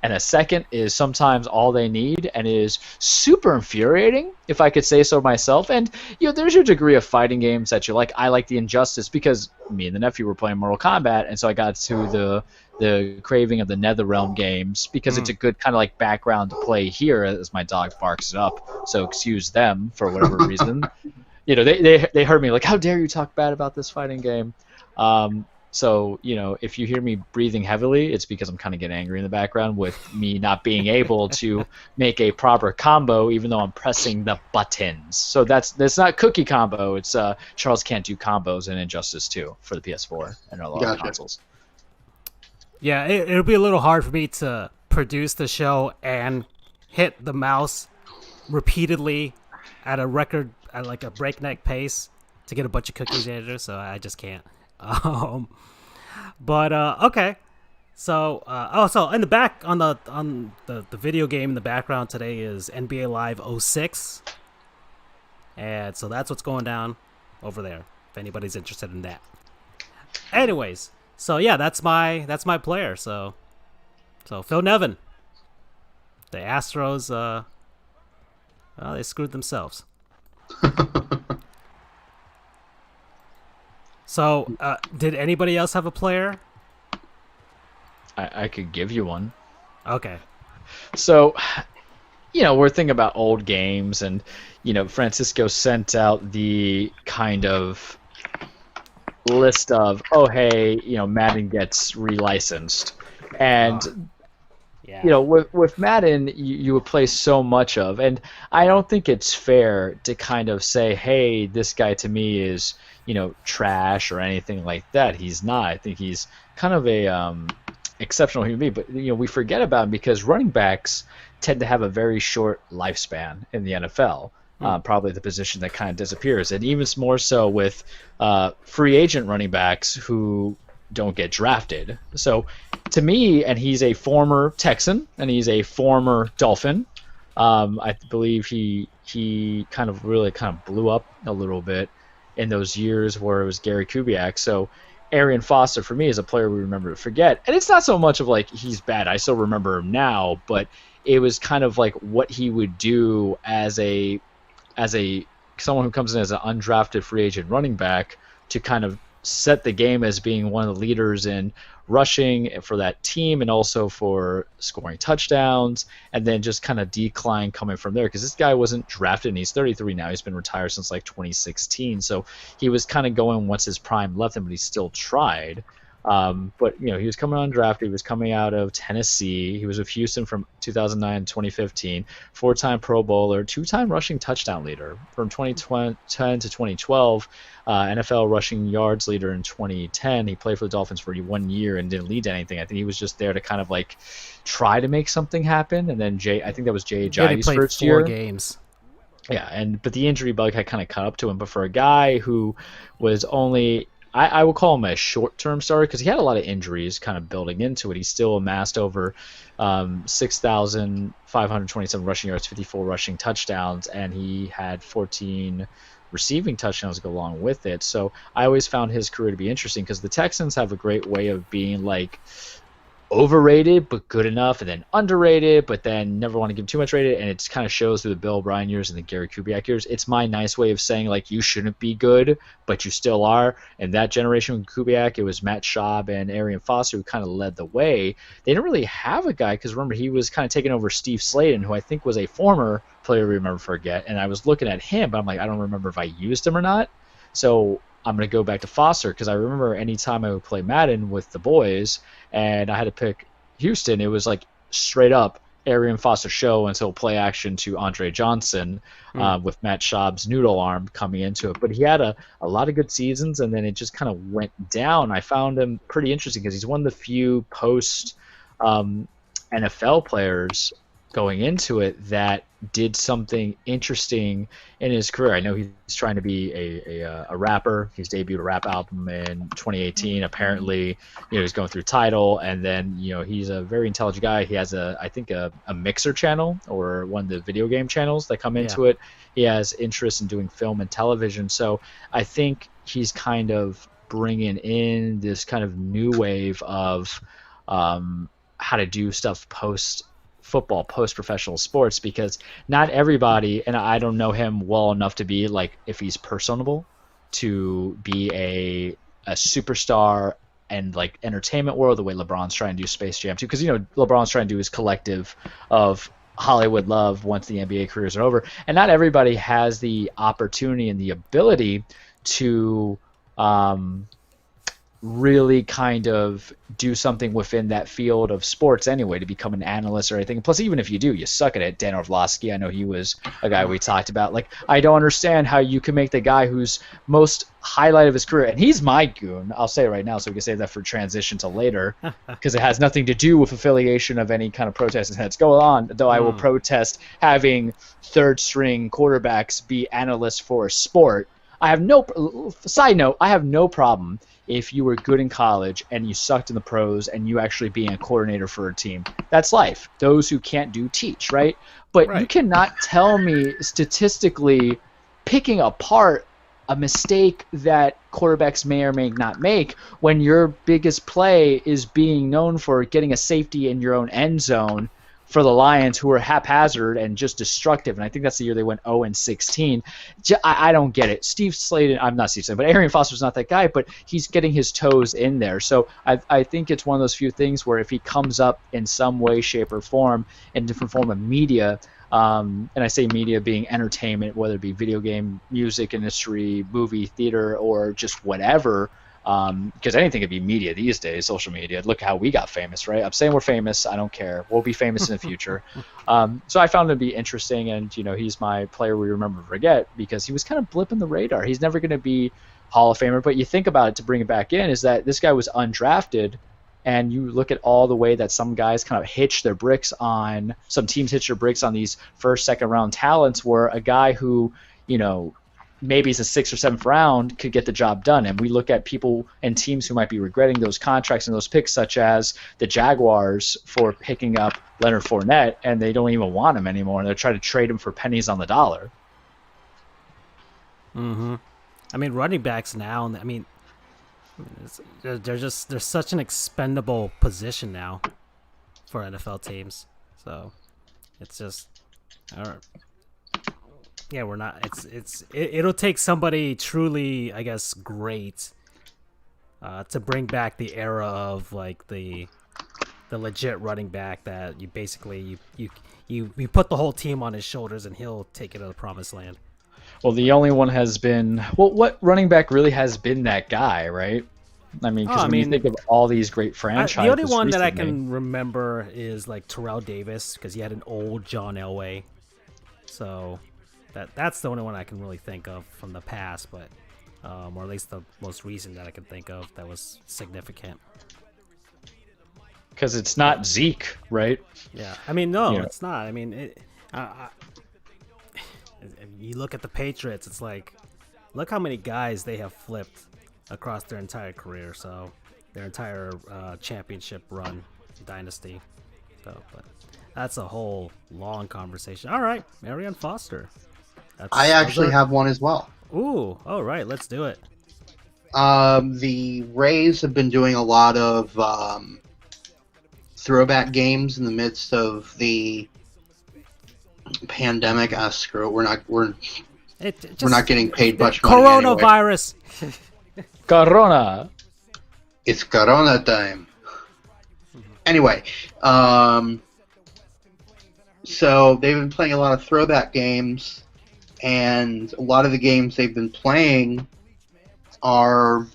and a second is sometimes all they need, and is super infuriating, if I could say so myself. And there's your degree of fighting games that you like. I like the Injustice because me and the nephew were playing Mortal Kombat, and so I got to the craving of the NetherRealm games because it's a good kind of like background to play here as my dog barks it up. So excuse them for whatever reason. They heard me like, how dare you talk bad about this fighting game? So, if you hear me breathing heavily, it's because I'm kind of getting angry in the background with me not being able to make a proper combo, even though I'm pressing the buttons. So that's not cookie combo. It's Charles can't do combos in Injustice 2 for the PS4 and a lot of consoles. Yeah, it'll be a little hard for me to produce the show and hit the mouse repeatedly at a breakneck pace to get a bunch of cookies editor, so I just can't. But okay. So so in the back on the video game in the background today is NBA Live 06. And so that's what's going down over there if anybody's interested in that. Anyways, so yeah, that's my player. So Phil Nevin. The Astros they screwed themselves. So, did anybody else have a player? I could give you one. Okay. So, we're thinking about old games, and, Francisco sent out the kind of list of, oh, hey, Madden gets relicensed. And, with Madden, you would play so much of, and I don't think it's fair to kind of say, hey, this guy to me is, trash or anything like that. He's not. I think he's kind of a exceptional human being, but we forget about him because running backs tend to have a very short lifespan in the NFL. Probably the position that kind of disappears, and even more so with free agent running backs who don't get drafted. So to me, and he's a former Texan and he's a former Dolphin. I believe he kind of blew up a little bit in those years where it was Gary Kubiak. So Arian Foster for me is a player we remember to forget. And it's not so much of like he's bad. I still remember him now, but it was kind of like what he would do as someone who comes in as an undrafted free agent running back to kind of set the game as being one of the leaders in rushing for that team and also for scoring touchdowns, and then just kind of decline coming from there because this guy wasn't drafted and he's 33 now. He's been retired since like 2016, so he was kind of going once his prime left him, but he still tried. But he was coming undrafted. He was coming out of Tennessee. He was with Houston from 2009 to 2015. 4-time Pro Bowler, 2-time rushing touchdown leader from 2010 to 2012. NFL rushing yards leader in 2010. He played for the Dolphins for 1 year and didn't lead to anything. I think he was just there to kind of like try to make something happen. And then I think that was Jay Ajayi's first year. 4 games. Yeah, but the injury bug had kind of caught up to him. But for a guy who was only, I would call him a short-term starter because he had a lot of injuries kind of building into it. He still amassed over 6,527 rushing yards, 54 rushing touchdowns, and he had 14 receiving touchdowns to go along with it. So I always found his career to be interesting because the Texans have a great way of being like overrated but good enough, and then underrated but then never want to give too much rated, and it kind of shows through the Bill O'Brien years and the Gary Kubiak years. It's my nice way of saying like you shouldn't be good but you still are. And that generation with Kubiak, it was Matt Schaub and Arian Foster who kind of led the way. They didn't really have a guy because remember he was kind of taking over Steve Slayton, who I think was a former player we remember forget, and I was looking at him but I'm like I don't remember if I used him or not. So I'm going to go back to Foster because I remember any time I would play Madden with the boys and I had to pick Houston, it was like straight up Arian Foster show until play action to Andre Johnson with Matt Schaub's noodle arm coming into it. But he had a lot of good seasons, and then it just kind of went down. I found him pretty interesting because he's one of the few post NFL players going into it that did something interesting in his career. I know he's trying to be a rapper. He's debuted a rap album in 2018. Apparently, he's going through Tidal, and then he's a very intelligent guy. He has I think a mixer channel, or one of the video game channels that come into it. He has interest in doing film and television. So I think he's kind of bringing in this kind of new wave of how to do stuff post football, post professional sports, because not everybody, and I don't know him well enough to be like if he's personable to be a superstar and like entertainment world the way LeBron's trying to do Space Jam too, because LeBron's trying to do his collective of Hollywood love once the NBA careers are over, and not everybody has the opportunity and the ability to really kind of do something within that field of sports anyway, to become an analyst or anything. Plus, even if you do, you suck at it. Dan Orlovsky, I know he was a guy we talked about. Like, I don't understand how you can make the guy who's most highlight of his career, and he's my goon, I'll say it right now so we can save that for transition to later, because it has nothing to do with affiliation of any kind of protest that's going on, though I will protest having third-string quarterbacks be analysts for a sport. Side note, I have no problem if you were good in college and you sucked in the pros and you actually being a coordinator for a team. That's life. Those who can't do teach, right? But you cannot tell me statistically picking apart a mistake that quarterbacks may or may not make when your biggest play is being known for getting a safety in your own end zone for the Lions, who were haphazard and just destructive. And I think that's the year they went 0-16. I don't get it. Steve Sladen, I'm not Steve Sladen, but Arian Foster's not that guy, but he's getting his toes in there. So I think it's one of those few things where if he comes up in some way, shape, or form, in different form of media, and I say media being entertainment, whether it be video game, music industry, movie, theater, or just whatever, because anything could be media these days, social media. Look how we got famous, right? I'm saying we're famous. I don't care. We'll be famous in the future. So I found him to be interesting, and he's my player we remember forget, because he was kind of blipping the radar. He's never going to be Hall of Famer, but you think about it, to bring it back in, is that this guy was undrafted, and you look at all the way that some guys kind of hitch their bricks on, some teams hitch their bricks on these first, second round talents, where a guy who, maybe it's a 6th or 7th round could get the job done. And we look at people and teams who might be regretting those contracts and those picks, such as the Jaguars for picking up Leonard Fournette, and they don't even want him anymore, and they're trying to trade him for pennies on the dollar. Mm-hmm. I mean, running backs now, they're such an expendable position now for NFL teams. So it's just, yeah, we're not. It'll take somebody truly, I guess, great to bring back the era of like the legit running back that you basically you put the whole team on his shoulders and he'll take it to the promised land. Well, the only one has been, what running back really has been that guy, right? I mean, because you think of all these great franchises. The only one that I recently, can remember is like Terrell Davis, because he had an old John Elway. So that's the only one I can really think of from the past, but or at least the most recent that I can think of that was significant. Because it's not Zeke, right? Yeah, I mean, no, it's not. I mean, you look at the Patriots, it's like, look how many guys they have flipped across their entire career, so their entire championship run dynasty. So, but that's a whole long conversation. All right, Arian Foster. I actually have one as well. Ooh, all right, let's do it. The Rays have been doing a lot of throwback games in the midst of the pandemic. Screw it. We're not getting paid much money. Coronavirus. Anyway. Corona. It's Corona time. Anyway, so they've been playing a lot of throwback games, and a lot of the games they've been playing are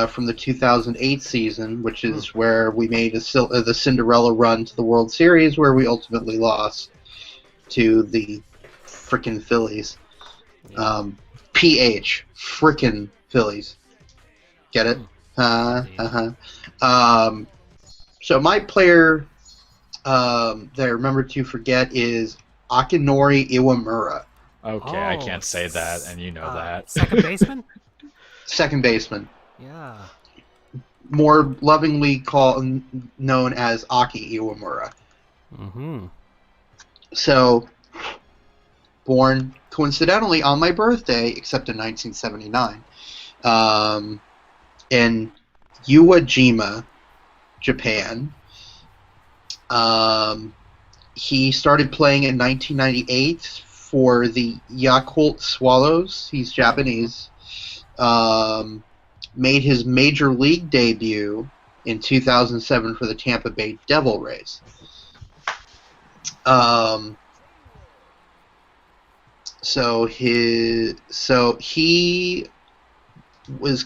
from the 2008 season, which is where we made the Cinderella run to the World Series, where we ultimately lost to the frickin' Phillies. PH, frickin' Phillies. Get it? So my player that I remember to forget is Akinori Iwamura, Okay, I Oh, can't say that, and you know that. Second baseman? second baseman, Yeah. more lovingly known as Aki Iwamura. Mm-hmm. So, born coincidentally on my birthday, except in 1979, in Uwajima, Japan. He started playing in 1998 for the Yakult Swallows. He's Japanese. Made his major league debut in 2007 for the Tampa Bay Devil Rays. So he was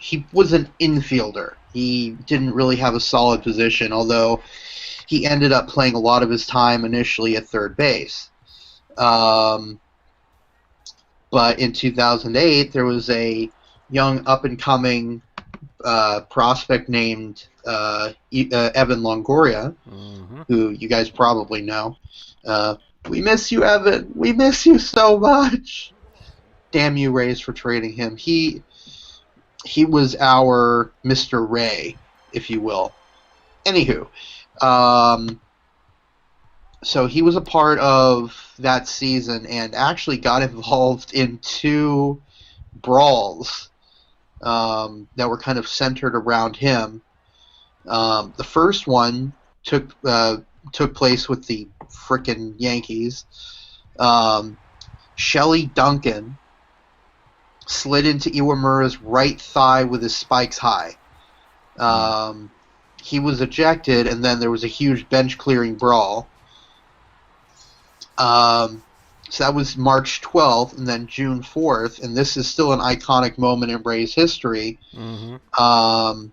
he was an infielder. He didn't really have a solid position, although he ended up playing a lot of his time initially at third base. But in 2008, there was a young up-and-coming prospect named Evan Longoria, Mm-hmm. who you guys probably know. We miss you, Evan. We miss you so much. Damn you, Rays, for trading him. He was our Mr. Ray, if you will. Anywho, so he was a part of that season and actually got involved in two brawls that were kind of centered around him. The first one took place with the frickin' Yankees. Shelley Duncan slid into Iwamura's right thigh with his spikes high. He was ejected, and then there was a huge bench-clearing brawl. So that was March 12th, and then June 4th, and this is still an iconic moment in Rays history. Mm-hmm.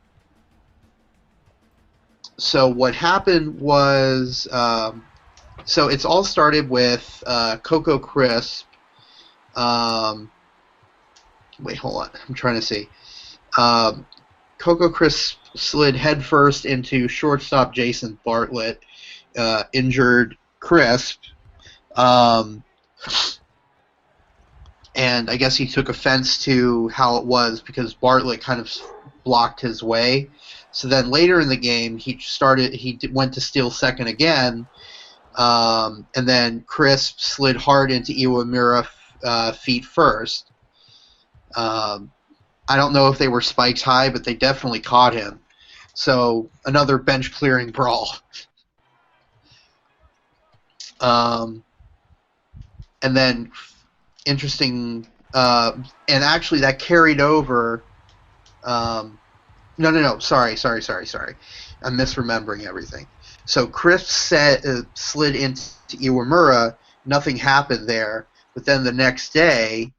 So what happened was, so it's all started with Coco Crisp. Wait, hold on. I'm trying to see. Coco Crisp slid headfirst into shortstop Jason Bartlett, injured Crisp. And I guess he took offense to how it was because Bartlett kind of blocked his way. So then later in the game, he went to steal second again, and then Crisp slid hard into Iwamura feet first. I don't know if they were spikes high, but they definitely caught him. So another bench clearing brawl. And then interesting, and actually that carried over. No. Sorry. I'm misremembering everything. So Crisp slid into Iwamura. Nothing happened there. But then the next day,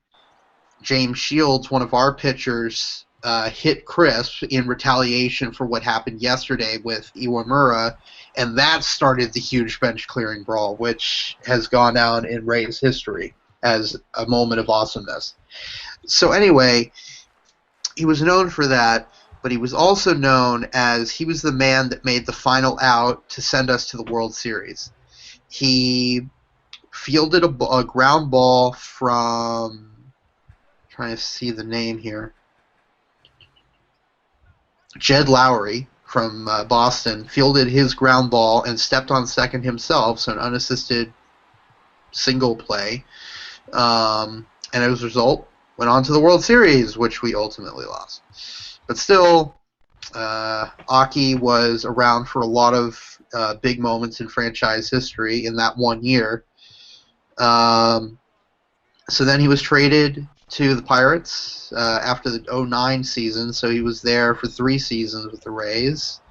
James Shields, one of our pitchers, hit Crisp in retaliation for what happened yesterday with Iwamura, and that started the huge bench-clearing brawl, which has gone down in Rays history as a moment of awesomeness. So anyway, he was known for that, but he was also known as he was the man that made the final out to send us to the World Series. He fielded a ground ball from, trying to see the name here, Jed Lowry from Boston, fielded his ground ball and stepped on second himself, so an unassisted single play. And as a result, went on to the World Series, which we ultimately lost. But still, Aki was around for a lot of big moments in franchise history in that 1 year. So then he was traded to the Pirates after the 2009 season, so he was there for 3 seasons with the Rays.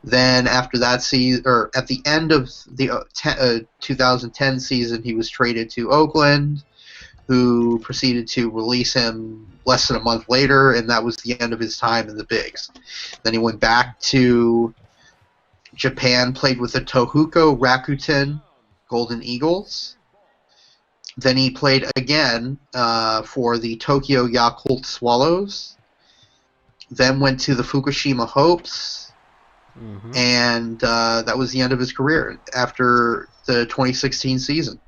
Then after that season, or at the end of the 2010 season, he was traded to Oakland, who proceeded to release him less than a month later, and that was the end of his time in the Bigs. Then he went back to Japan, played with the Tohoku Rakuten Golden Eagles. Then he played again for the Tokyo Yakult Swallows. Then went to the Fukushima Hopes. and that was the end of his career after the 2016 season.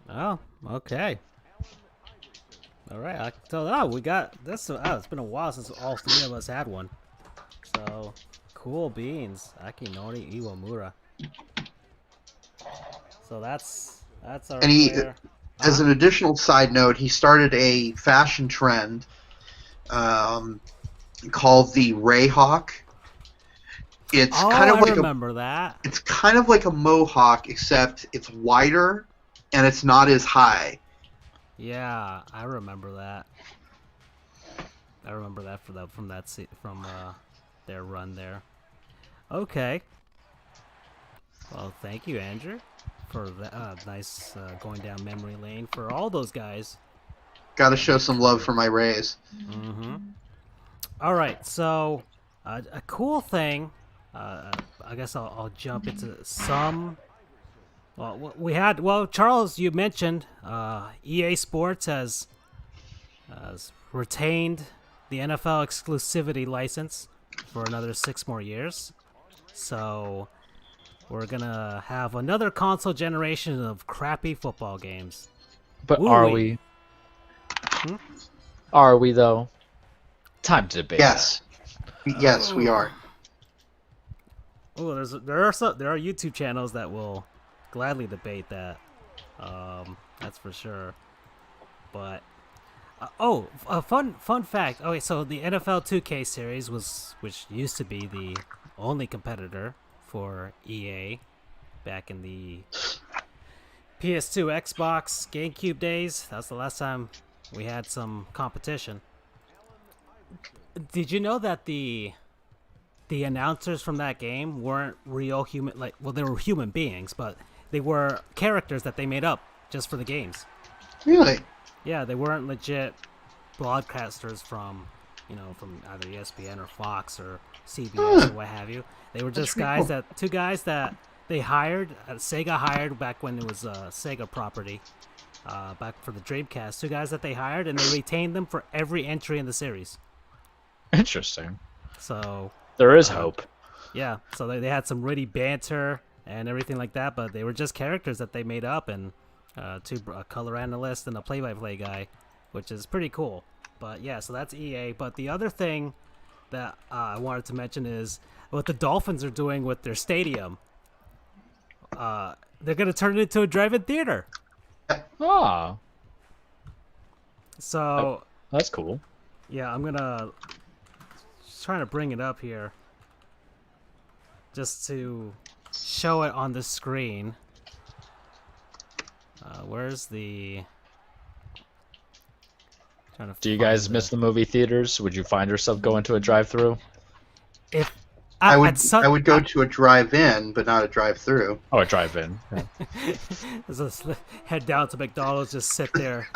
Oh, okay. All right. I can tell. Oh, we got this. Oh, it's been a while since all three of us had one. So, cool beans. Akinori Iwamura. So that's our And he, player. as an additional side note, he started a fashion trend called the Rayhawk. It's kind of I like remember that. it's kind of like a mohawk, except it's wider and it's not as high. Yeah, I remember that. I remember that from their run there. Okay. Well, thank you, Andrew, for that nice going down memory lane for all those guys. Got to show some love for my Rays. Mm-hmm. All right, so a cool thing. I guess I'll jump into some. Well, we had. Well, Charles, you mentioned EA Sports has retained the NFL exclusivity license for another 6 more years. So we're gonna have another console generation of crappy football games. But Ooh, are wait. we? Are we though? Time to debate. Yes, yes, we are. Oh, there are YouTube channels that will gladly debate that. That's for sure. But a fun fact. Okay, so the NFL 2K series which used to be the only competitor for EA back in the PS2, Xbox, GameCube days. That's the last time we had some competition. Did you know that the announcers from that game weren't real human? They were human beings, but they were characters that they made up just for the games. Really? Yeah, they weren't legit broadcasters from either ESPN or Fox or CBS or what have you. They were just two guys that they hired. Sega hired back when it was a Sega property, back for the Dreamcast. Two guys that they hired, and they retained them for every entry in the series. Interesting. So there is hope. Yeah, so they had some witty banter and everything like that, but they were just characters that they made up, and a color analyst and a play-by-play guy, which is pretty cool. But yeah, so that's EA. But the other thing that I wanted to mention is what the Dolphins are doing with their stadium. They're going to turn it into a drive-in theater. Ah. So that's cool. Yeah, I'm gonna trying to bring it up here just to show it on the screen. Where's the? Do you guys miss the movie theaters? Would you find yourself going to a drive-through? If I would go to a drive-in, but not a drive-through. Oh, a drive-in. Yeah. Just head down to McDonald's, just sit there.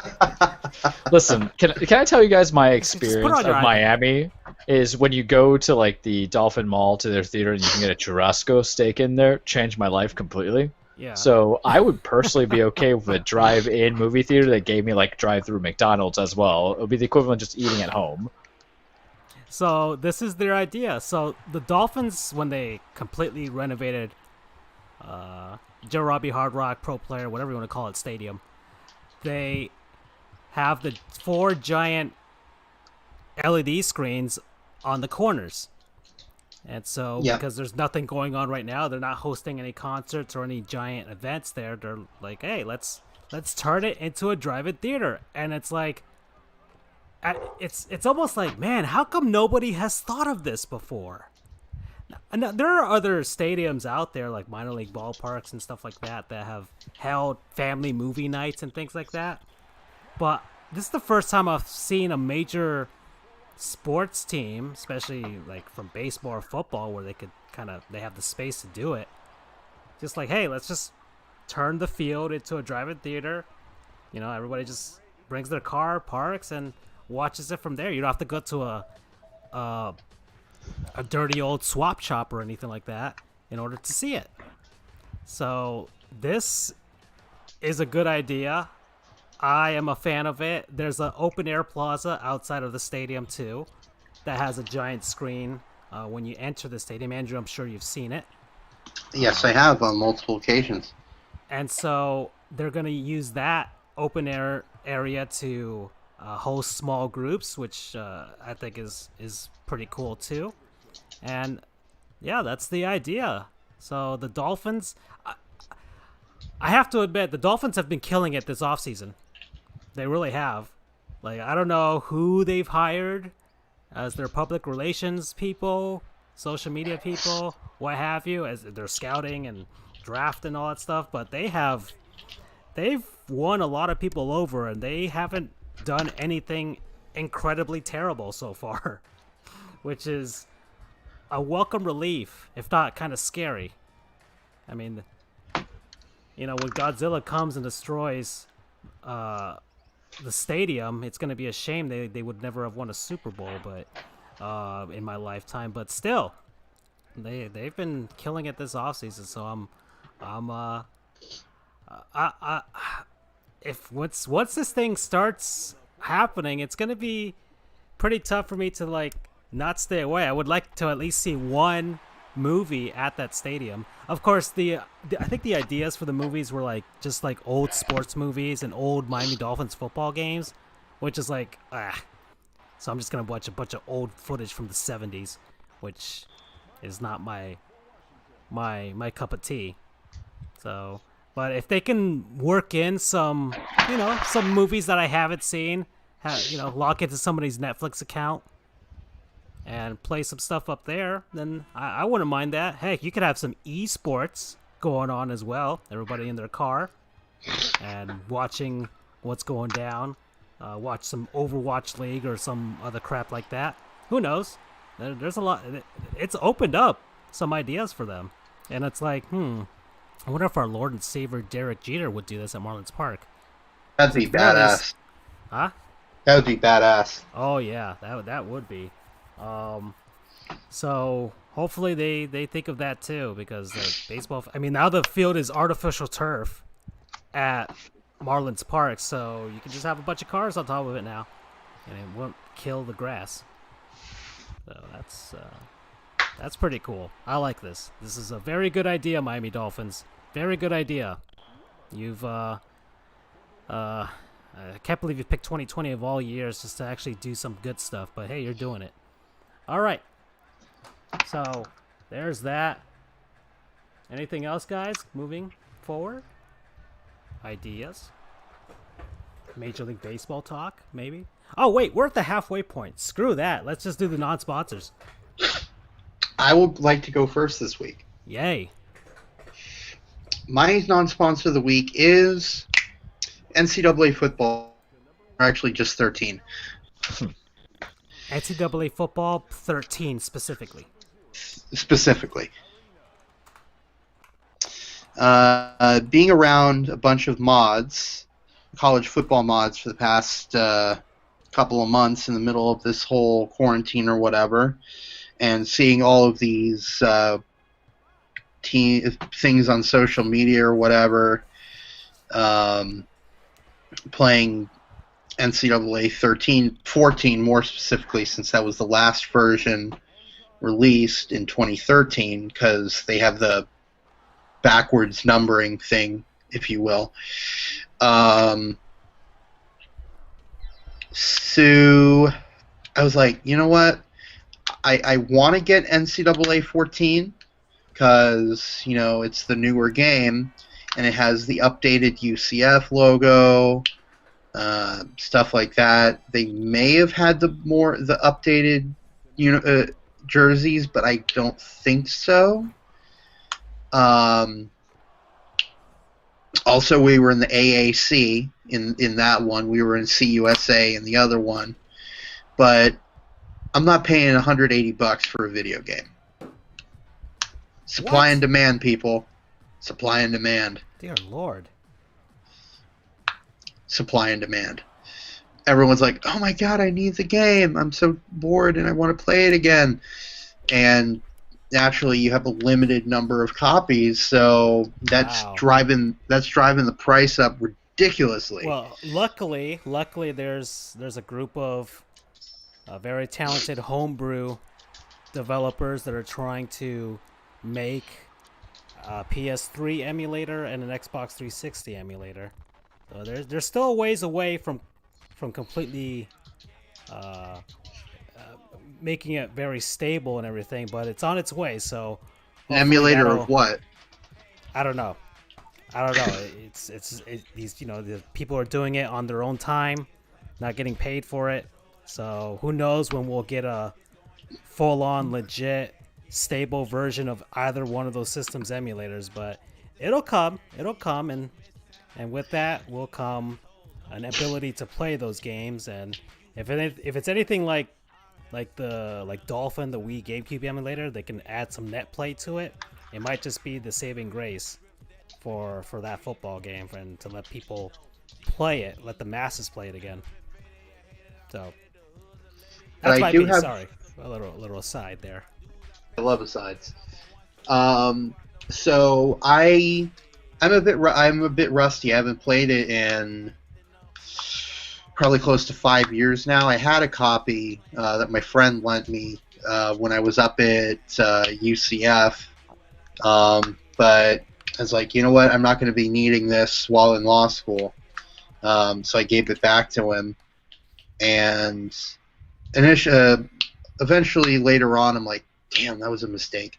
Listen, can I tell you guys my experience of Miami? Is when you go to like the Dolphin Mall to their theater and you can get a churrasco steak in there, changed my life completely. Yeah. So I would personally be okay with a drive-in movie theater that gave me like drive-through McDonald's as well. It would be the equivalent of just eating at home. So this is their idea. So the Dolphins, when they completely renovated Joe Robbie Hard Rock Pro Player, whatever you want to call it, stadium, they have the 4 giant LED screens on the corners. And so because there's nothing going on right now, they're not hosting any concerts or any giant events there. They're like, hey, let's turn it into a drive-in theater. And it's like, it's almost like, man, how come nobody has thought of this before? And there are other stadiums out there, like minor league ballparks and stuff like that have held family movie nights and things like that. But this is the first time I've seen a major sports team, especially like from baseball or football, where they have the space to do it. Just like, hey, let's just turn the field into a drive-in theater. Everybody just brings their car, parks, and watches it from there. You don't have to go to a dirty old swap shop or anything like that in order to see it. So this is a good idea. I am a fan of it. There's an open air plaza outside of the stadium too that has a giant screen when you enter the stadium. Andrew, I'm sure you've seen it. Yes, I have on multiple occasions. And so they're going to use that open air area to host small groups, which I think is pretty cool too. And yeah, that's the idea. So the Dolphins, I have to admit, the Dolphins have been killing it this offseason. They really have. Like, I don't know who they've hired as their public relations people, social media people, what have you, as their scouting and draft and all that stuff, but they've won a lot of people over, and they haven't done anything incredibly terrible so far, which is a welcome relief, if not kind of scary. I mean, when Godzilla comes and destroys the stadium, it's going to be a shame they would never have won a Super Bowl, but in my lifetime. But still, they've been killing it this offseason. So once this thing starts happening, it's going to be pretty tough for me to like not stay away. I would like to at least see one movie at that stadium. Of course, I think the ideas for the movies were like just like old sports movies and old Miami Dolphins football games, which is like so I'm just gonna watch a bunch of old footage from the 70s, which is not my cup of tea. So, but if they can work in some movies that I haven't seen, log into somebody's Netflix account and play some stuff up there, then I wouldn't mind that. Heck, you could have some esports going on as well. Everybody in their car and watching what's going down. Watch some Overwatch League or some other crap like that. Who knows? There's a lot. It's opened up some ideas for them. And it's like, I wonder if our Lord and Savior Derek Jeter would do this at Marlins Park. That'd be badass. Huh? That would be badass. Oh, yeah. That would be. So hopefully they think of that too, because baseball. I mean, now the field is artificial turf at Marlins Park, so you can just have a bunch of cars on top of it now, and it won't kill the grass. So that's pretty cool. I like this. This is a very good idea, Miami Dolphins. Very good idea. You've I can't believe you picked 2020 of all years just to actually do some good stuff, but hey, you're doing it. All right. So, there's that. Anything else, guys? Moving forward? Ideas? Major League Baseball talk, maybe? Oh, wait, we're at the halfway point. Screw that. Let's just do the non-sponsors. I would like to go first this week. Yay. My non-sponsor of the week is NCAA football. Or actually just 13. NCAA football 13 specifically. Being around a bunch of mods, college football mods, for the past couple of months in the middle of this whole quarantine or whatever, and seeing all of these things on social media or whatever, playing NCAA 14 more specifically, since that was the last version released in 2013, because they have the backwards numbering thing, if you will. So I was like, you know what? I want to get NCAA 14 because, it's the newer game, and it has the updated UCF logo, stuff like that. They may have had the updated jerseys, but I don't think so. Also, we were in the AAC in that one. We were in CUSA in the other one. But I'm not paying $180 for a video game. Supply and demand, people. Supply and demand. Dear Lord. Supply and demand. Everyone's like, oh my god, I need the game. I'm so bored and I want to play it again. And naturally, you have a limited number of copies, so that's driving the price up ridiculously. Well, luckily, there's a group of very talented homebrew developers that are trying to make a PS3 emulator and an Xbox 360 emulator. So they're still a ways away from completely uh, making it very stable and everything, but it's on its way. So An hopefully emulator that'll- of what? I don't know. These the people are doing it on their own time, not getting paid for it. So who knows when we'll get a full-on legit stable version of either one of those systems emulators, but it'll come, and with that will come an ability to play those games. And if it's anything like Dolphin, the Wii GameCube emulator, they can add some net play to it. It might just be the saving grace for that football game, and to let people play it, let the masses play it again. So that's my piece. Sorry, a little aside there. I love asides. So I'm a bit rusty. I haven't played it in probably close to 5 years now. I had a copy that my friend lent me when I was up at UCF, but I was like, you know what? I'm not going to be needing this while in law school, so I gave it back to him. And eventually, later on, I'm like, damn, that was a mistake.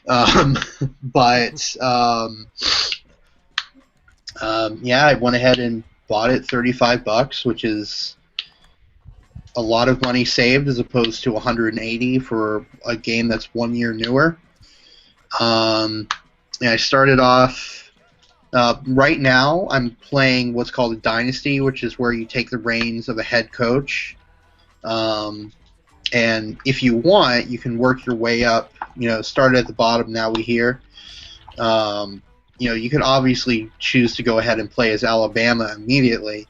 But yeah, I went ahead and bought it $35, which is a lot of money saved as opposed to $180 for a game that's 1 year newer. I started off. Right now, I'm playing what's called a dynasty, which is where you take the reins of a head coach. And if you want, you can work your way up. Start at the bottom. Now we hear. You could obviously choose to go ahead and play as Alabama immediately,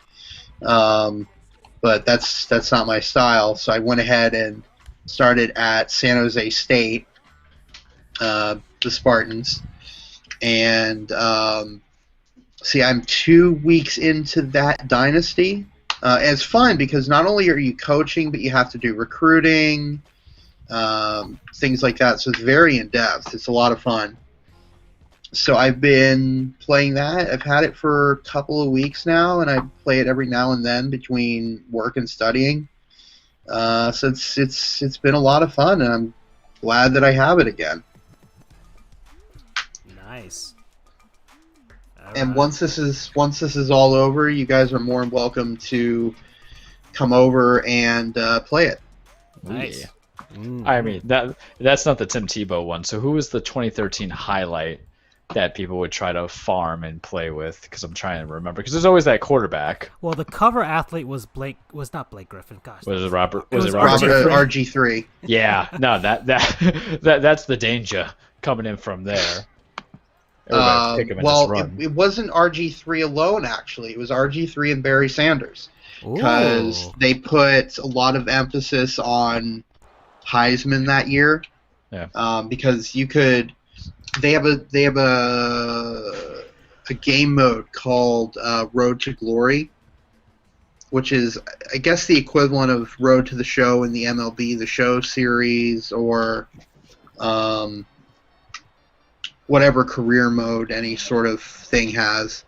but that's not my style. So I went ahead and started at San Jose State, the Spartans, and see, I'm 2 weeks into that dynasty. And it's fun because not only are you coaching, but you have to do recruiting, things like that. So it's very in-depth. It's a lot of fun. So I've been playing that. I've had it for a couple of weeks now, and I play it every now and then between work and studying. So it's been a lot of fun, and I'm glad that I have it again. Nice. And once this is all over, you guys are more than welcome to come over and play it. Nice. Yeah. I mean, that's not the Tim Tebow one. So who was the 2013 highlight that people would try to farm and play with? Because I'm trying to remember. Because there's always that quarterback. Well, the cover athlete was not Blake Griffin. Gosh, Was it Robert? Was it Robert? RG3. Yeah. No, that's the danger coming in from there. Everybody pick him and just run. It wasn't RG3 alone, actually. It was RG3 and Barry Sanders. Because they put a lot of emphasis on Heisman that year. Yeah. Because you could... They have a game mode called Road to Glory, which is, I guess, the equivalent of Road to the Show in the MLB, the Show series, or whatever career mode any sort of thing has.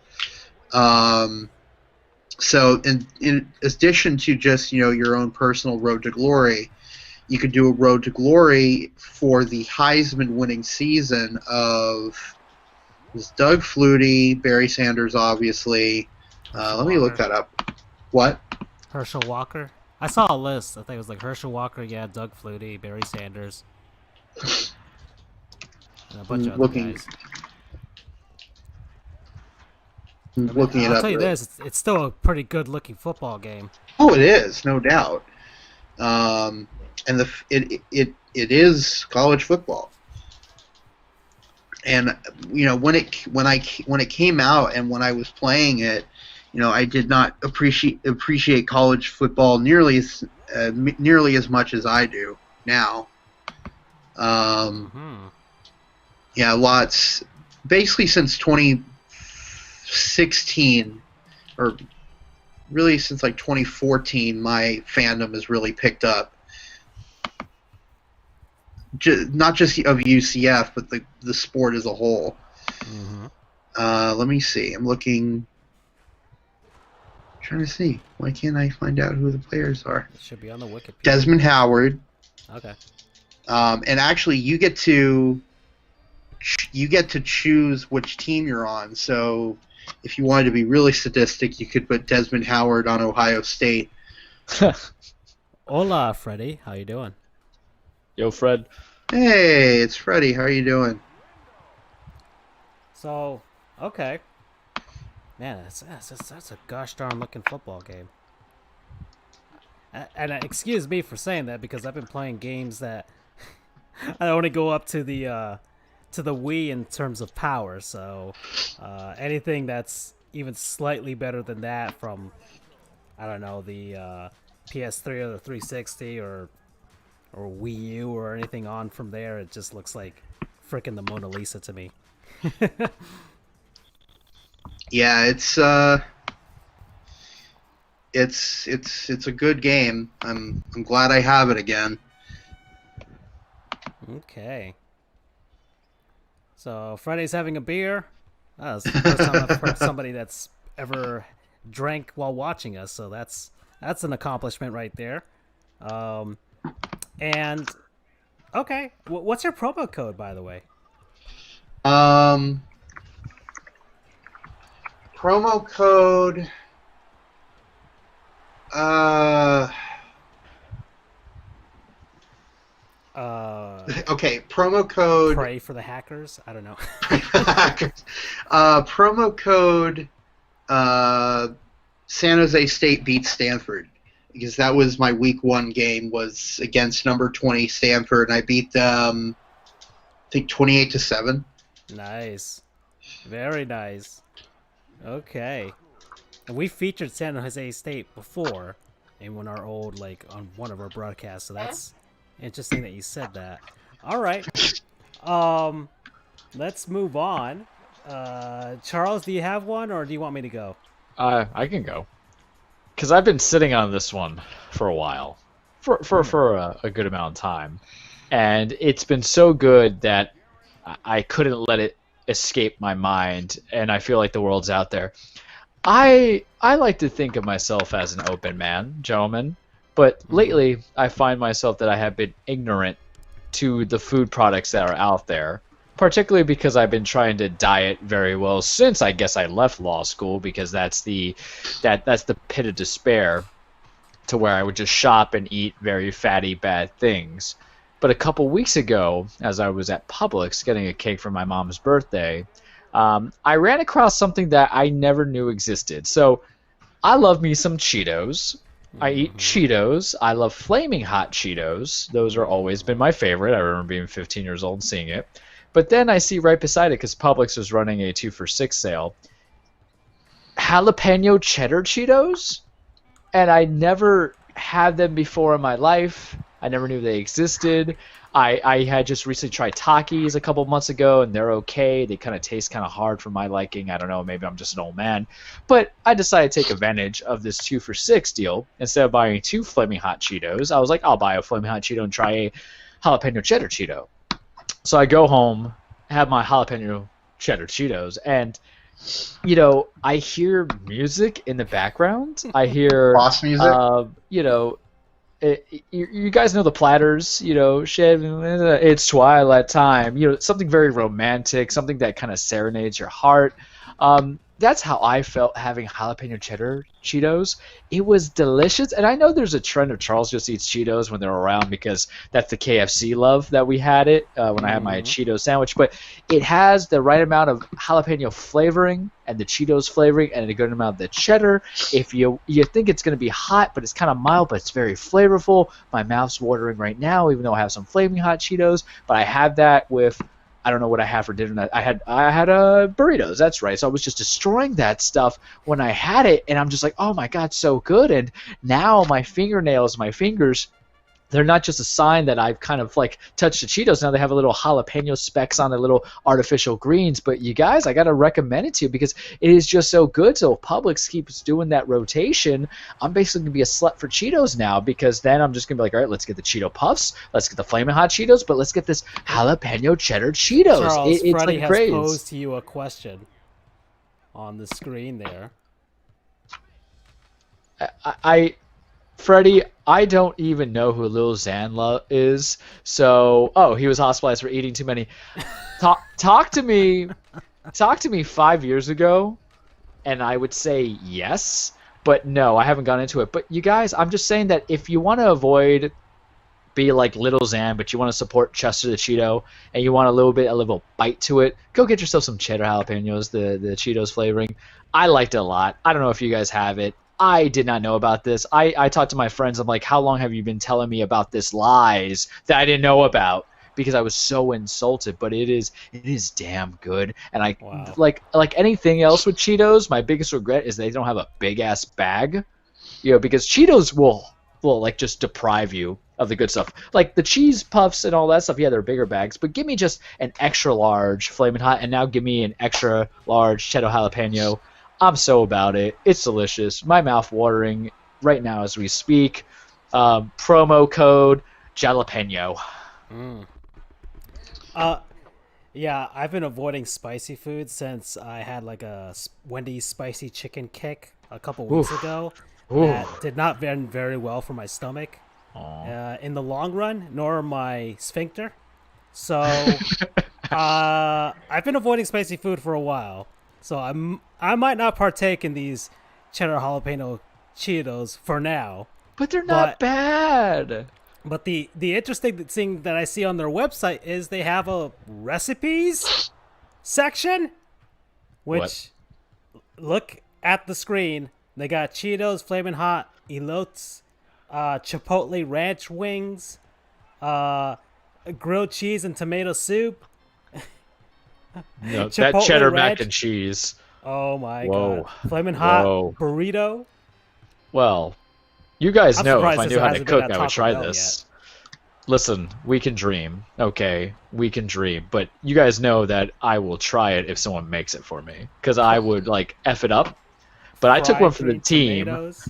So in addition to just your own personal Road to Glory, you could do a Road to Glory for the Heisman winning season of Doug Flutie, Barry Sanders, obviously. Let me look that up. What? Herschel Walker. I saw a list. I think it was like Herschel Walker, Doug Flutie, Barry Sanders, and a bunch of other guys. Looking it up. I'll tell you this: it's still a pretty good-looking football game. Oh, it is, no doubt. And it is college football. And when it came out and when I was playing it, I did not appreciate college football nearly as much as I do now. Yeah, lots. Basically, since 2016, or really since like 2014, my fandom has really picked up. not just of UCF, but the sport as a whole. Mm-hmm. Let me see. I'm looking. Trying to see. Why can't I find out who the players are? It should be on the Wikipedia. Desmond Howard. Okay. And actually, you get to choose which team you're on. So, if you wanted to be really sadistic, you could put Desmond Howard on Ohio State. Hola, Freddie. How you doing? Yo, Fred. Hey, it's Freddie. How are you doing? So, okay. Man, that's a gosh darn looking football game. And excuse me for saying that because I've been playing games that I only go up to the Wii in terms of power. So anything that's even slightly better than that from, I don't know, the PS3 or the 360 or Wii U or anything on from there, it just looks like frickin' the Mona Lisa to me. Yeah, it's a good game. I'm glad I have it again. Okay. So Friday's having a beer. Oh, it's the first time I've heard somebody that's ever drank while watching us. So that's an accomplishment right there. And okay, what's your promo code, by the way? Promo code. Okay, promo code. Pray for the hackers. I don't know. Promo code. San Jose State beats Stanford because that was my week 1 game was against number 20 Stanford and I beat them. I think 28-7. Nice, very nice. Okay, and we featured San Jose State before in our old on one of our broadcasts, so that's interesting that you said that. All right, let's move on. Charles, do you have one, or do you want me to go? I can go, because I've been sitting on this one for a while, for a good amount of time, and it's been so good that I couldn't let it escape my mind, and I feel like the world's out there. I like to think of myself as an open man, gentlemen, but lately I find myself that I have been ignorant to the food products that are out there, particularly because I've been trying to diet very well since I guess I left law school, because that's the pit of despair to where I would just shop and eat very fatty, bad things. But a couple weeks ago, as I was at Publix getting a cake for my mom's birthday, I ran across something that I never knew existed. So I love me some Cheetos. I eat Cheetos. I love Flaming Hot Cheetos. Those are always been my favorite. I remember being 15 years old and seeing it. But then I see right beside it, because Publix was running a 2 for $6 sale, jalapeno cheddar Cheetos. And I never had them before in my life. I never knew they existed. I had just recently tried Takis a couple months ago, and they're okay. They kind of taste kind of hard for my liking. I don't know, maybe I'm just an old man. But I decided to take advantage of this 2 for $6 deal. Instead of buying 2 Flaming Hot Cheetos, I was like, I'll buy a Flaming Hot Cheeto and try a jalapeno cheddar Cheeto. So I go home, have my jalapeno cheddar Cheetos, and I hear music in the background. I hear Boss music. You guys know the Platters, it's twilight time, something very romantic, something that kind of serenades your heart. That's how I felt having jalapeno cheddar Cheetos. It was delicious, and I know there's a trend of Charles just eats Cheetos when they're around because that's the KFC love that we had it when I had my Cheeto sandwich. But it has the right amount of jalapeno flavoring and the Cheetos flavoring and a good amount of the cheddar. If you think it's going to be hot, but it's kind of mild, but it's very flavorful. My mouth's watering right now, even though I have some Flaming Hot Cheetos. But I had that with, I don't know what I had for dinner. I had burritos. That's right. So I was just destroying that stuff when I had it, and I'm just like, oh my god, so good. And now my fingers they're not just a sign that I've kind of like touched the Cheetos. Now they have a little jalapeno specks on the little artificial greens. But you guys, I gotta recommend it to you because it is just so good. So if Publix keeps doing that rotation, I'm basically gonna be a slut for Cheetos now, because then I'm just gonna be like, all right, let's get the Cheeto Puffs, let's get the Flamin' Hot Cheetos, but let's get this jalapeno cheddar Cheetos. Charles, It's Freddie like has craze. posed to you a question on the screen there. Freddie, I don't even know who Lil Xan is. So, he was hospitalized for eating too many. Talk to me 5 years ago, and I would say yes, but no, I haven't gone into it. But you guys, I'm just saying that if you want to avoid be like Little Xan, but you want to support Chester the Cheeto, and you want a little bite to it, go get yourself some cheddar jalapenos, the Cheetos flavoring. I liked it a lot. I don't know if you guys have it. I did not know about this. I talked to my friends. I'm like, how long have you been telling me about this lies that I didn't know about? Because I was so insulted. But it is damn good. And Wow. like anything else with Cheetos, my biggest regret is they don't have a big ass bag. Because Cheetos will like just deprive you of the good stuff. Like the cheese puffs and all that stuff, yeah, they're bigger bags. But give me just an extra large Flamin' Hot, and now give me an extra large cheddar jalapeno. I'm so about it. It's delicious. My mouth watering right now as we speak. Promo code jalapeno. Yeah, I've been avoiding spicy food since I had like a Wendy's spicy chicken kick a couple weeks ago. That did not end very well for my stomach in the long run, nor my sphincter. So I've been avoiding spicy food for a while. So I might not partake in these cheddar jalapeno Cheetos for now. But they're not bad. But the interesting thing that I see on their website is they have a recipes section, which look at the screen. They got Cheetos, Flamin' Hot, elotes, Chipotle ranch wings, grilled cheese and tomato soup. No, that cheddar mac ranch. and cheese. Oh my Whoa. god. Flamin' Hot Whoa. burrito. Well, you guys I'm know if surprised I this knew how to hasn't been cook, at I would Taco try Bell this. Listen, we can dream, okay? We can dream. But you guys know that I will try it if someone makes it for me. Because I would, like, F it up. But I took one for the Fried team. tomatoes,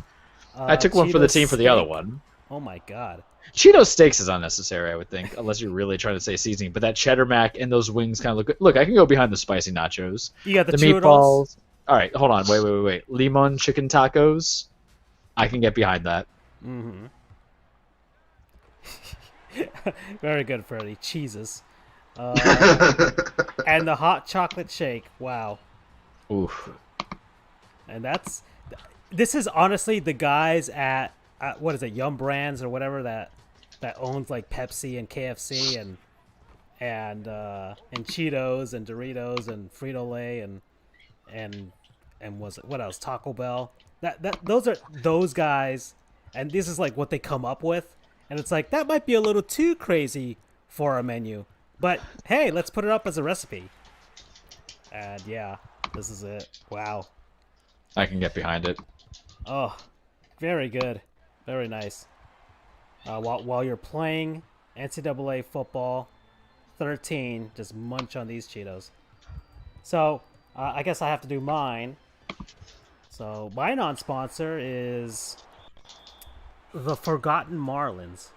I took one for the Cheetos team for the other steak. one. Oh my god. Cheetos steaks is unnecessary, I would think, unless you're really trying to say seasoning. But that cheddar mac and those wings kind of look good. Look, I can go behind the spicy nachos. You got the meatballs. churros. All right, hold on. Wait. Limon chicken tacos. I can get behind that. Mm-hmm. Very good, Freddie. Cheeses. And the hot chocolate shake. Wow. Oof. And this is honestly the guys at what is it, Yum Brands or whatever that owns like Pepsi and KFC and Cheetos and Doritos and Frito-Lay and was it what else, Taco Bell. Those are those guys, and this is like what they come up with, and it's like that might be a little too crazy for a menu, but hey, let's put it up as a recipe. And yeah, this is it. Wow. I can get behind it. Oh, very good. Very nice. While you're playing NCAA football 13, just munch on these Cheetos. So, I guess I have to do mine. So, my non-sponsor is the Forgotten Marlins.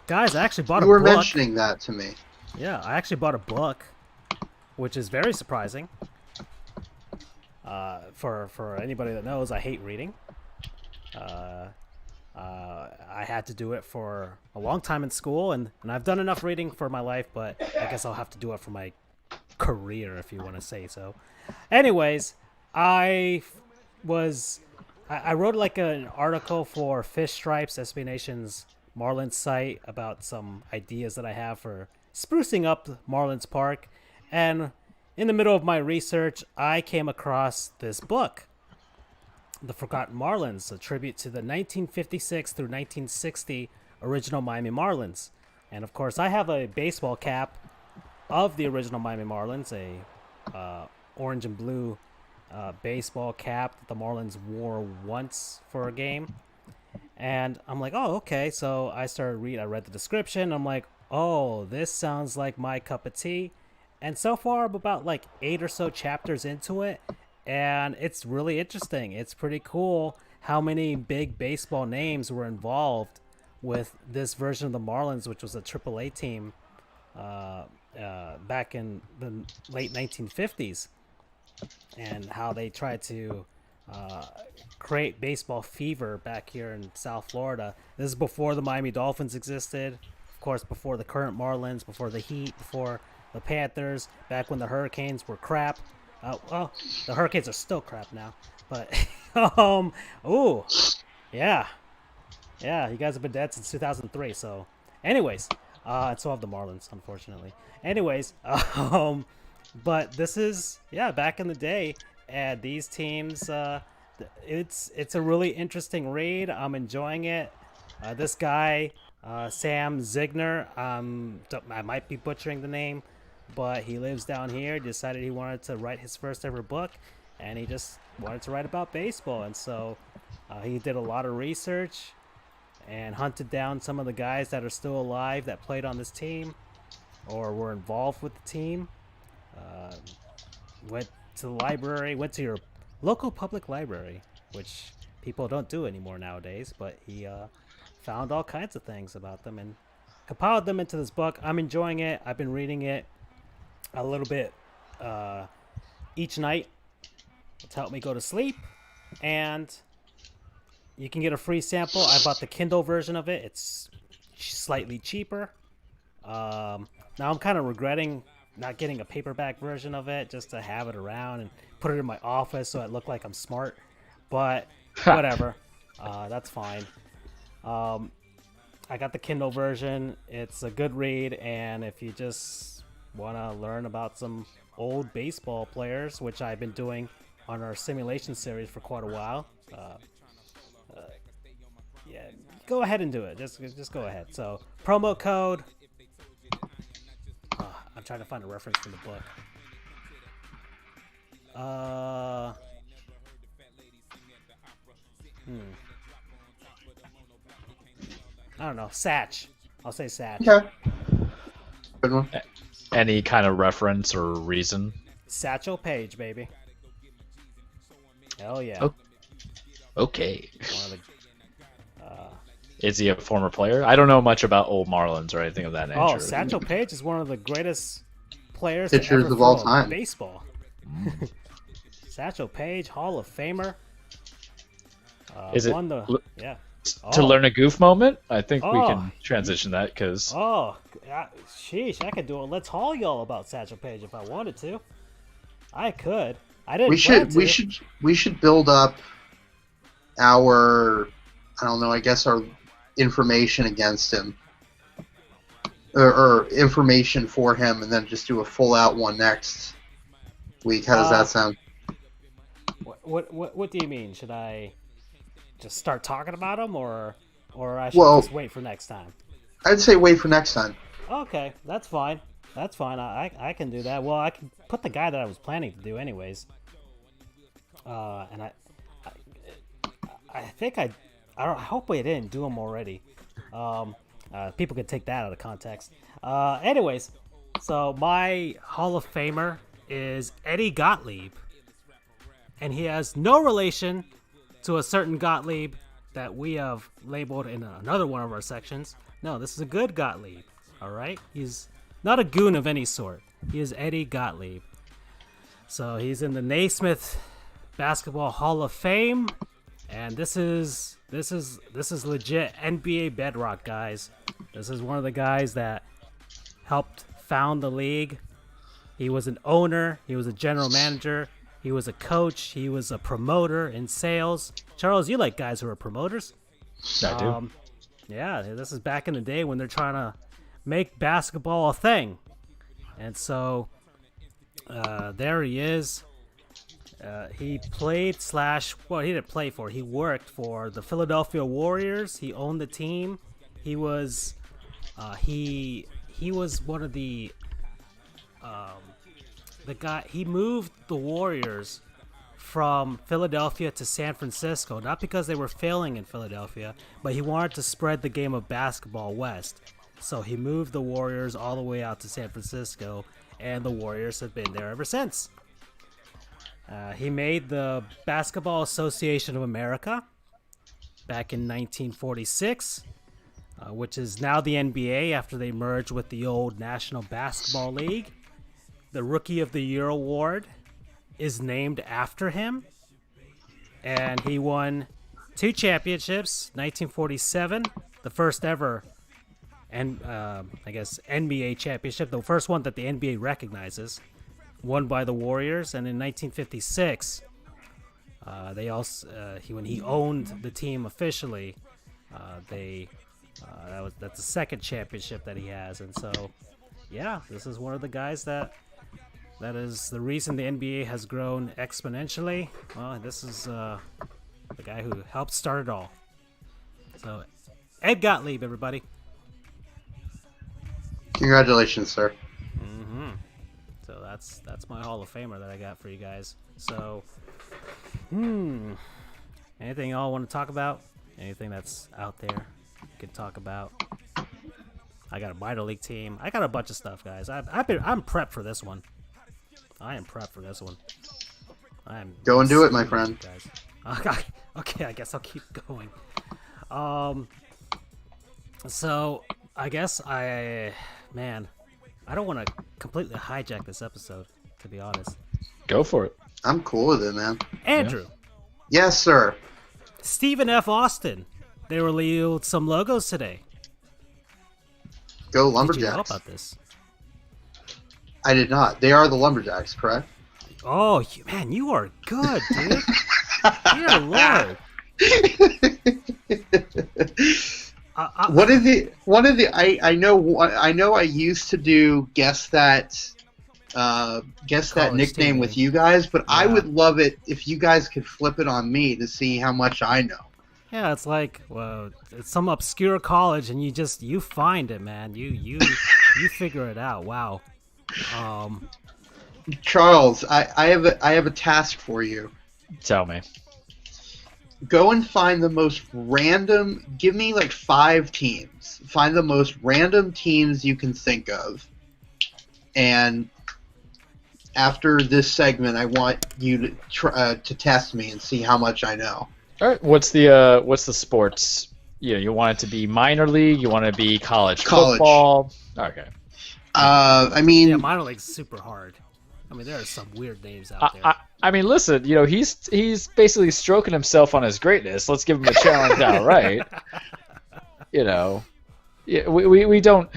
Guys, I actually bought a book. You were mentioning that to me. Yeah, I actually bought a book, which is very surprising. For anybody that knows, I hate reading. I had to do it for a long time in school, and I've done enough reading for my life, but I guess I'll have to do it for my career, if you want to say so. Anyways, I wrote like an article for Fish Stripes, SB Nation's Marlins site, about some ideas that I have for sprucing up Marlins Park, and in the middle of my research, I came across this book, The Forgotten Marlins, a tribute to the 1956 through 1960 original Miami Marlins. And of course, I have a baseball cap of the original Miami Marlins, a orange and blue baseball cap that the Marlins wore once for a game. And I'm like, oh, okay. So I read the description. I'm like, oh, this sounds like my cup of tea. And so far, I'm about like 8 or so chapters into it. And it's really interesting. It's pretty cool how many big baseball names were involved with this version of the Marlins, which was a AAA team back in the late 1950s, and how they tried to uh, create baseball fever back here in South Florida. This is before the Miami Dolphins existed, of course, before the current Marlins, before the Heat, before the Panthers, back when the Hurricanes were crap. Well, the Hurricanes are still crap now, but ooh, yeah, yeah, you guys have been dead since 2003. So, anyways, and so have the Marlins, unfortunately. Anyways, but this is back in the day, and these teams. It's a really interesting read. I'm enjoying it. This guy, Sam Zigner, I might be butchering the name, but he lives down here. Decided he wanted to write his first ever book, and he just wanted to write about baseball. And so he did a lot of research and hunted down some of the guys that are still alive that played on this team or were involved with the team. Uh, Went to the library, went to your local public library, which people don't do anymore nowadays, but he found all kinds of things about them and compiled them into this book. I'm enjoying it. I've been reading it a little bit each night to help me go to sleep, and you can get a free sample. I bought the Kindle version of it. It's slightly cheaper. Now I'm kind of regretting not getting a paperback version of it just to have it around and put it in my office so it looked like I'm smart. But whatever. That's fine. I got the Kindle version. It's a good read, and if you just want to learn about some old baseball players, which I've been doing on our simulation series for quite a while, yeah, go ahead and do it. Just go ahead. So promo code. I'm trying to find a reference from the book. I don't know. Satch. I'll say Satch. Okay. Good one. Any kind of reference or reason? Satchel Paige, baby. Hell yeah. Oh. Okay. One of the, Is he a former player? I don't know much about old Marlins or anything of that nature. oh, Satchel Paige is one of the greatest players Pitchers to ever of all throw time. baseball. Satchel Paige, Hall of Famer. Is it won the, yeah. to Oh. learn a goof moment? I think we Oh. can transition that because Oh, sheesh! I could do a Let's Haul y'all about Satchel Paige if I wanted to. I could. I didn't. We should build up our, I don't know, I guess our information against him, or information for him, and then just do a full out one next week. How does that sound? What do you mean? Should I just start talking about him, or I should just wait for next time? I'd say wait for next time. Okay, that's fine. That's fine. I can do that. Well, I can put the guy that I was planning to do anyways. And I think I hope I didn't do him already. People could take that out of context. Anyways, so my Hall of Famer is Eddie Gottlieb, and he has no relation to a certain Gottlieb that we have labeled in another one of our sections. No, this is a good Gottlieb. All right, he's not a goon of any sort. He is Eddie Gottlieb. So he's in the Naismith Basketball Hall of Fame, and this is legit NBA bedrock, guys. This is one of the guys that helped found the league. He was an owner. He was a general manager. He was a coach. He was a promoter in sales. Charles, you like guys who are promoters? I do. Yeah, this is back in the day when they're trying to make basketball a thing. And so there he is. He played he didn't play for. He worked for the Philadelphia Warriors. He owned the team. He was he was one of the guy. He moved the Warriors from Philadelphia to San Francisco, not because they were failing in Philadelphia, but he wanted to spread the game of basketball west. So he moved the Warriors all the way out to San Francisco, and the Warriors have been there ever since. He made the Basketball Association of America back in 1946, which is now the NBA after they merged with the old National Basketball League. The Rookie of the Year award is named after him, and he won 2 championships. 1947, the first ever, and I guess NBA championship, the first one that the NBA recognizes, won by the Warriors. And in 1956, they also when he owned the team officially, that's the second championship that he has. And so, yeah, this is one of the guys that is the reason the NBA has grown exponentially. Well, this is the guy who helped start it all. So, Ed Gottlieb, everybody. Congratulations, sir. So that's my Hall of Famer that I got for you guys. So, anything y'all want to talk about? Anything that's out there you can talk about? I got a minor league team. I got a bunch of stuff, guys. I'm prepped for this one. I am prepped for this one. Go and do it, my friend. Guys. Okay, I guess I'll keep going. So I guess I don't want to completely hijack this episode, to be honest. Go for it. I'm cool with it, man. Andrew. Yes, sir. Stephen F. Austin. They revealed some logos today. Go Did Lumberjacks. you know about this? I did not. They are the Lumberjacks, correct? Oh, man, you are good, dude. Dear Lord. I know I used to do guess that College nickname team. with you guys, but I Yeah. would love it if you guys could flip it on me to see how much I know. Yeah, it's like, well, it's some obscure college, and you find it, man. You figure it out. Wow. Charles, I have a task for you. Tell me. Go and find the most random. Give me like 5 teams. Find the most random teams you can think of, and after this segment, I want you to test me and see how much I know. All right. What's the sports? You want it to be minor league. You want it to be college football. Okay. I mean, Yeah, minor league's super hard. I mean, there are some weird names out there. I mean, listen. He's basically stroking himself on his greatness. Let's give him a challenge now, right? Yeah, we don't.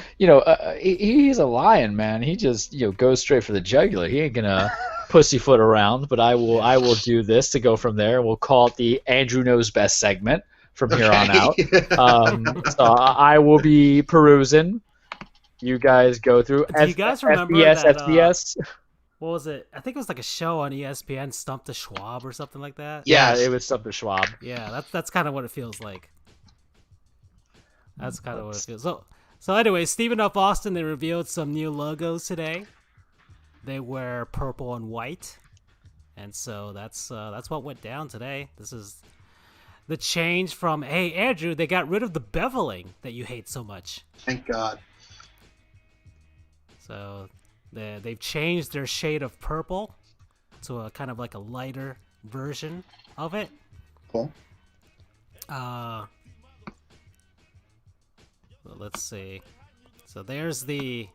He's a lion, man. He just goes straight for the jugular. He ain't gonna pussyfoot around. But I will do this to go from there. We'll call it the Andrew Knows Best segment from here on out. So I will be perusing. You guys go through. Do you guys remember FBS, that, FBS? What was it? I think it was like a show on ESPN, Stump the Schwab or something like that. Yeah, it was something Schwab. Yeah, that's kind of what it feels like. That's kind of what it feels. So anyway, Stephen F. Austin, they revealed some new logos today. They wear purple and white, and so that's what went down today. This is the change from, hey Andrew, they got rid of the beveling that you hate so much. Thank God. So they've changed their shade of purple to a kind of like a lighter version of it. Cool. Let's see. So there's the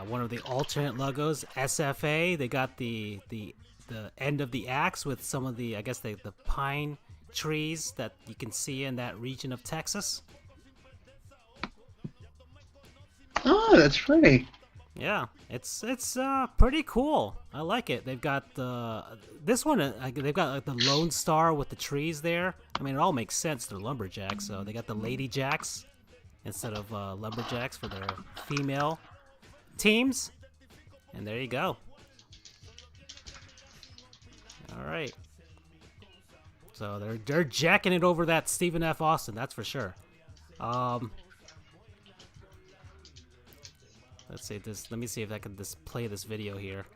one of the alternate logos, SFA. They got the end of the axe with some of the, I guess, the pine trees that you can see in that region of Texas. Oh, that's pretty. Yeah, it's pretty cool. I like it. They've got this one. They've got like the Lone Star with the trees there. I mean, it all makes sense. They're lumberjacks, so they got the Lady Jacks instead of lumberjacks for their female teams. And there you go. All right. So they're jacking it over that Stephen F. Austin, that's for sure. Let's see this. Let me see if I can play this video here.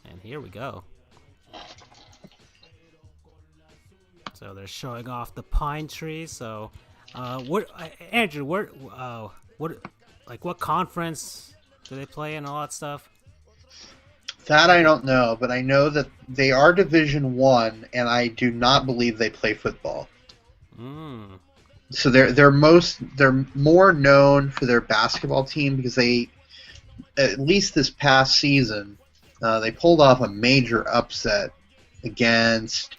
And here we go. So they're showing off the pine tree. So, what, Andrew? What conference do they play in? All that stuff. That I don't know, but I know that they are Division One, and I do not believe they play football. Mm. So they're more known for their basketball team because they, at least this past season, they pulled off a major upset against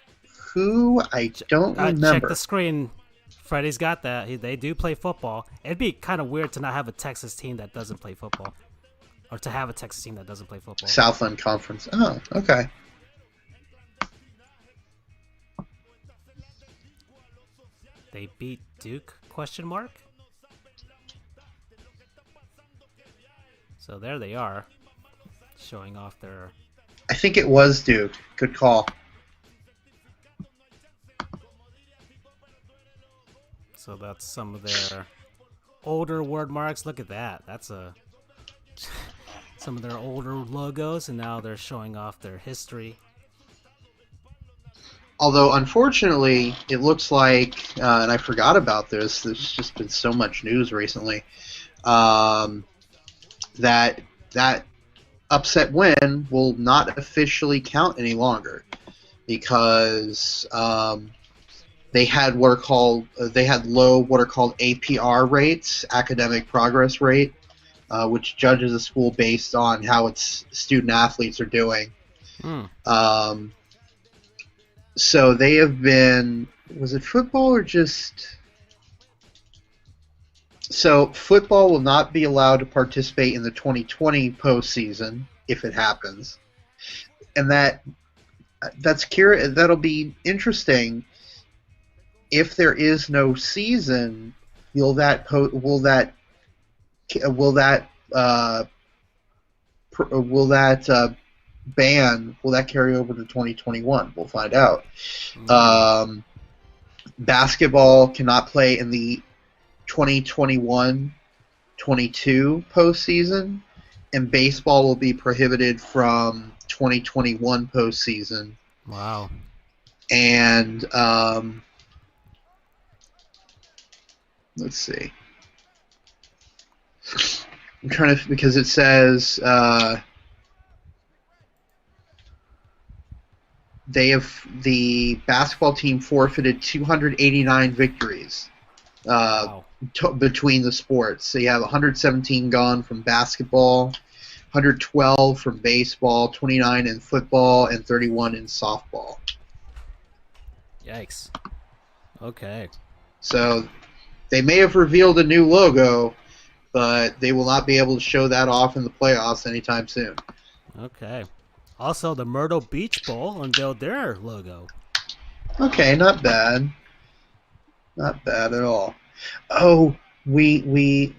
who I don't Check remember. the screen. Freddie's got that. They do play football. It'd be kind of weird to not have a Texas team that doesn't play football, or to have a Texas team that doesn't play football. Southland Conference. Oh, okay. They beat Duke? ? So there they are, showing off their. I think it was Duke. Good call. So that's some of their older word marks. Look at that. That's some of their older logos, and now they're showing off their history. Although, unfortunately, it looks like, and I forgot about this, there's just been so much news recently, that upset win will not officially count any longer because they had low what are called APR rates, academic progress rate, which judges a school based on how its student athletes are doing. So they have been, was it football or just... So football will not be allowed to participate in the 2020 postseason if it happens. And that'll be interesting. If there is no season, will that ban, will that carry over to 2021? We'll find out. Basketball cannot play in the 2021-22 postseason, and baseball will be prohibited from 2021 postseason. Wow. And let's see. I'm trying to, because it says the basketball team forfeited 289 victories Wow. between the sports. So you have 117 gone from basketball, 112 from baseball, 29 in football, and 31 in softball. Yikes. Okay. So they may have revealed a new logo, but they will not be able to show that off in the playoffs anytime soon. Okay. Also, the Myrtle Beach Bowl unveiled their logo. Okay, not bad. Not bad at all. Oh, we'll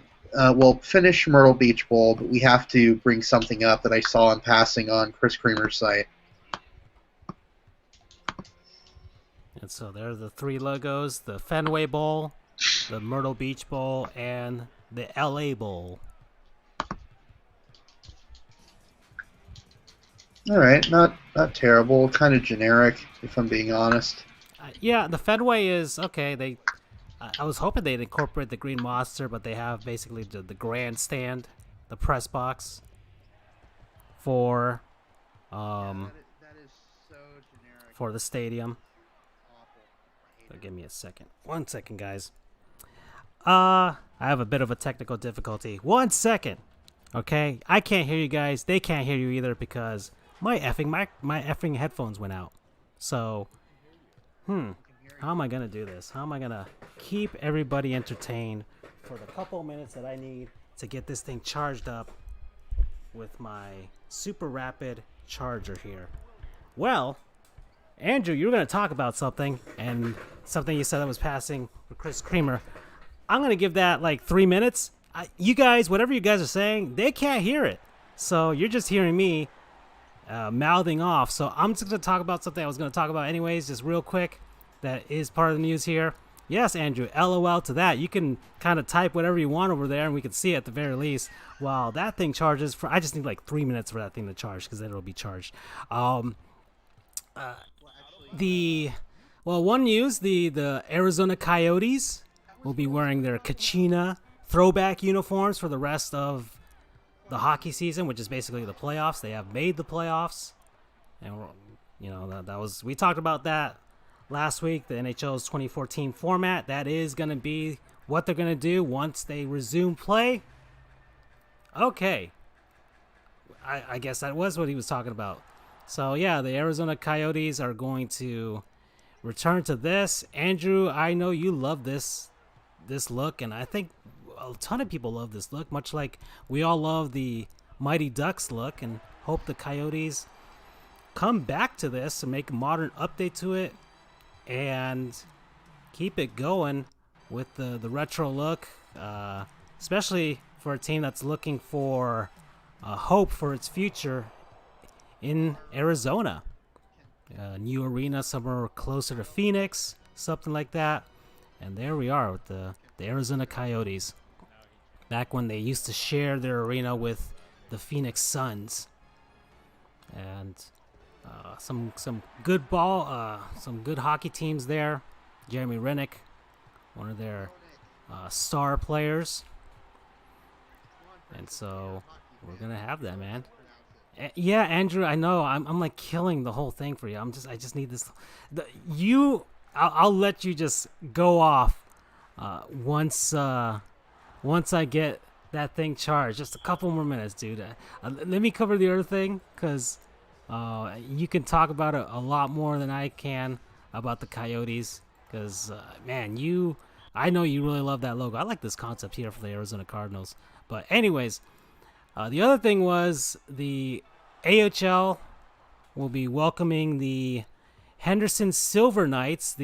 finish Myrtle Beach Bowl, but we have to bring something up that I saw in passing on Chris Creamer's site. And so there are the three logos: the Fenway Bowl, the Myrtle Beach Bowl, and the LA Bowl. All right, not terrible. Kind of generic, if I'm being honest. Yeah, the Fenway is okay. I was hoping they'd incorporate the Green Monster, but they have basically the grandstand, the press box for That is so generic. for the stadium. Awful. So give me a second. 1 second, guys. I have a bit of a technical difficulty. 1 second. Okay, I can't hear you guys. They can't hear you either because my effing headphones went out. So, how am I gonna do this? How am I gonna keep everybody entertained for the couple minutes that I need to get this thing charged up with my super rapid charger here? Well, Andrew, you were gonna talk about something, and something you said that was passing with Chris Creamer. I'm gonna give that like 3 minutes. You guys, whatever you guys are saying, they can't hear it. So you're just hearing me mouthing off. So I'm just going to talk about something I was going to talk about anyways, just real quick, that is part of the news here. Yes, Andrew, LOL to that. You can kind of type whatever you want over there, and we can see it at the very least. While that thing charges for, I just need like 3 minutes for that thing to charge, because then it'll be charged. Well, one news: the Arizona Coyotes will be wearing their Kachina throwback uniforms for the rest of the hockey season, which is basically the playoffs. They have made the playoffs, and that was we talked about that last week. The NHL's 2014 format, that is going to be what they're going to do once they resume play. Okay, I guess that was what he was talking about. So yeah, the Arizona Coyotes are going to return to this. Andrew, I know you love this look, and I think a ton of people love this look, much like we all love the Mighty Ducks look, and hope the Coyotes come back to this and make a modern update to it and keep it going with the retro look, especially for a team that's looking for hope for its future in Arizona. New arena somewhere closer to Phoenix, something like that. And there we are with the Arizona Coyotes. Back when they used to share their arena with the Phoenix Suns. And some good some good hockey teams there. Jeremy Rennick, one of their star players. And so we're going to have that, man. Yeah, Andrew, I know. I'm like killing the whole thing for you. I just need this. I'll let you just go off once I get that thing charged. Just a couple more minutes, dude. Let me cover the other thing, because you can talk about it a lot more than I can about the Coyotes. Because man, I know you really love that logo. I like this concept here for the Arizona Cardinals. But anyways. The other thing was the AHL will be welcoming the Henderson Silver Knights.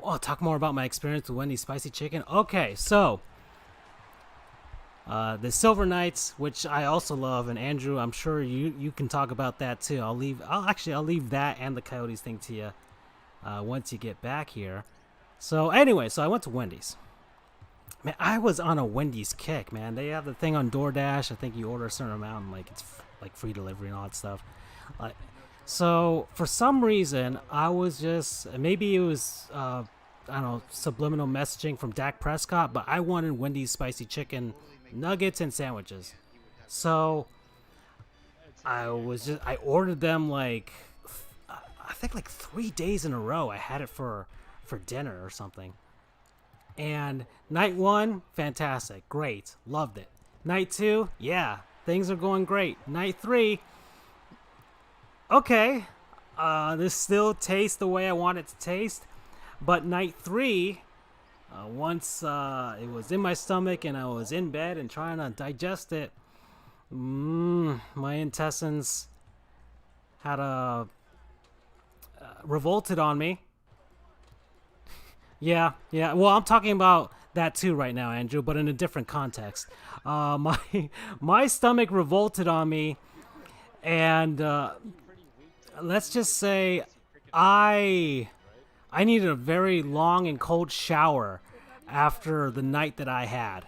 I'll talk more about my experience with Wendy's Spicy Chicken. Okay, so the Silver Knights, which I also love, and Andrew, I'm sure you can talk about that too. I'll leave that and the Coyotes thing to you once you get back here. So anyway, I went to Wendy's. Man, I was on a Wendy's kick, man. They have the thing on DoorDash. I think you order a certain amount, and it's like free delivery and all that stuff. So for some reason, I was just maybe it was I don't know, subliminal messaging from Dak Prescott, but I wanted Wendy's spicy chicken nuggets and sandwiches. So I ordered them I think 3 days in a row. I had it for dinner or something. And night 1, fantastic, great, loved it. Night 2, yeah, things are going great. Night 3, okay, this still tastes the way I want it to taste. But night 3, once it was in my stomach and I was in bed and trying to digest it, my intestines had revolted on me. Yeah. Well, I'm talking about that too right now, Andrew, but in a different context. My stomach revolted on me, and let's just say I needed a very long and cold shower after the night that I had.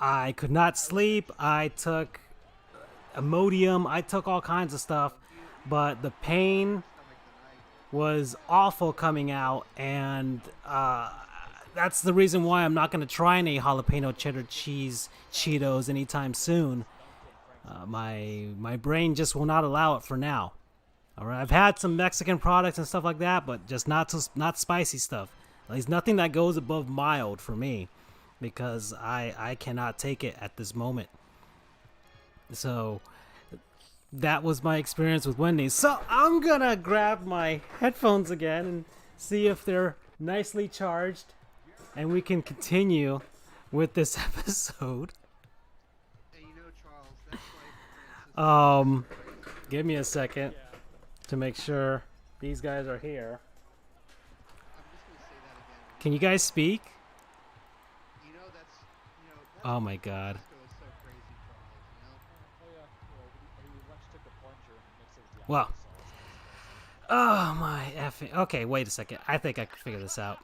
I could not sleep. I took Imodium. I took all kinds of stuff, but the pain was awful coming out, and that's the reason why I'm not going to try any jalapeno cheddar cheese Cheetos anytime soon. My brain just will not allow it for now. All right, I've had some Mexican products and stuff like that, but just not spicy stuff. At least nothing that goes above mild for me, because I cannot take it at this moment. So that was my experience with Wendy's. So I'm gonna grab my headphones again and see if they're nicely charged, and we can continue with this episode. Give me a second to make sure these guys are here. Can you guys speak? Oh my god. Well, oh my effing. Okay, wait a second. I think I can figure this out.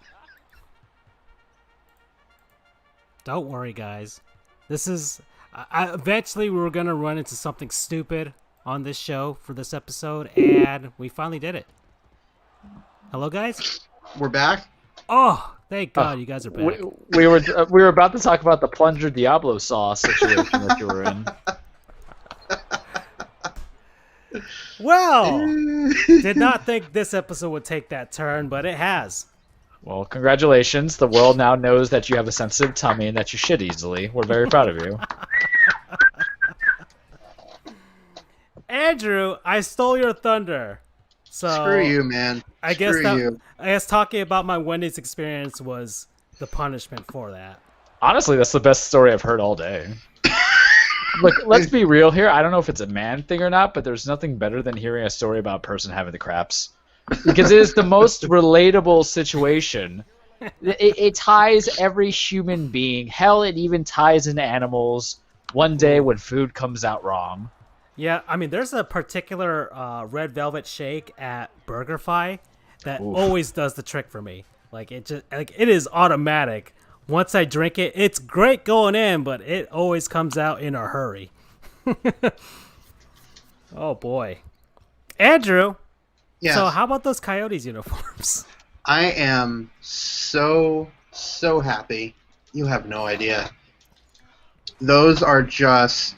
Don't worry, guys. This is. Eventually, we were going to run into something stupid on this show for this episode, and we finally did it. Hello, guys. We're back. Oh, thank God, you guys are back. We were about to talk about the plunger Diablo sauce situation that you were in. Well, did not think this episode would take that turn, but it has. Well, congratulations. The world now knows that you have a sensitive tummy and that you shit easily. We're very proud of you. Andrew, I stole your thunder. So Screw you, man. I guess Screw you. I guess talking about my Wendy's experience was the punishment for that. Honestly, that's the best story I've heard all day. Look, let's be real here. I don't know if it's a man thing or not, but there's nothing better than hearing a story about a person having the craps. Because it is the most relatable situation. It ties every human being. Hell, it even ties into animals one day when food comes out wrong. Yeah, I mean, there's a particular red velvet shake at BurgerFi that always does the trick for me. Like it is automatic. Once I drink it, it's great going in, but it always comes out in a hurry. Oh boy, Andrew. Yes. So how about those Coyotes uniforms? I am so happy. You have no idea. Those are just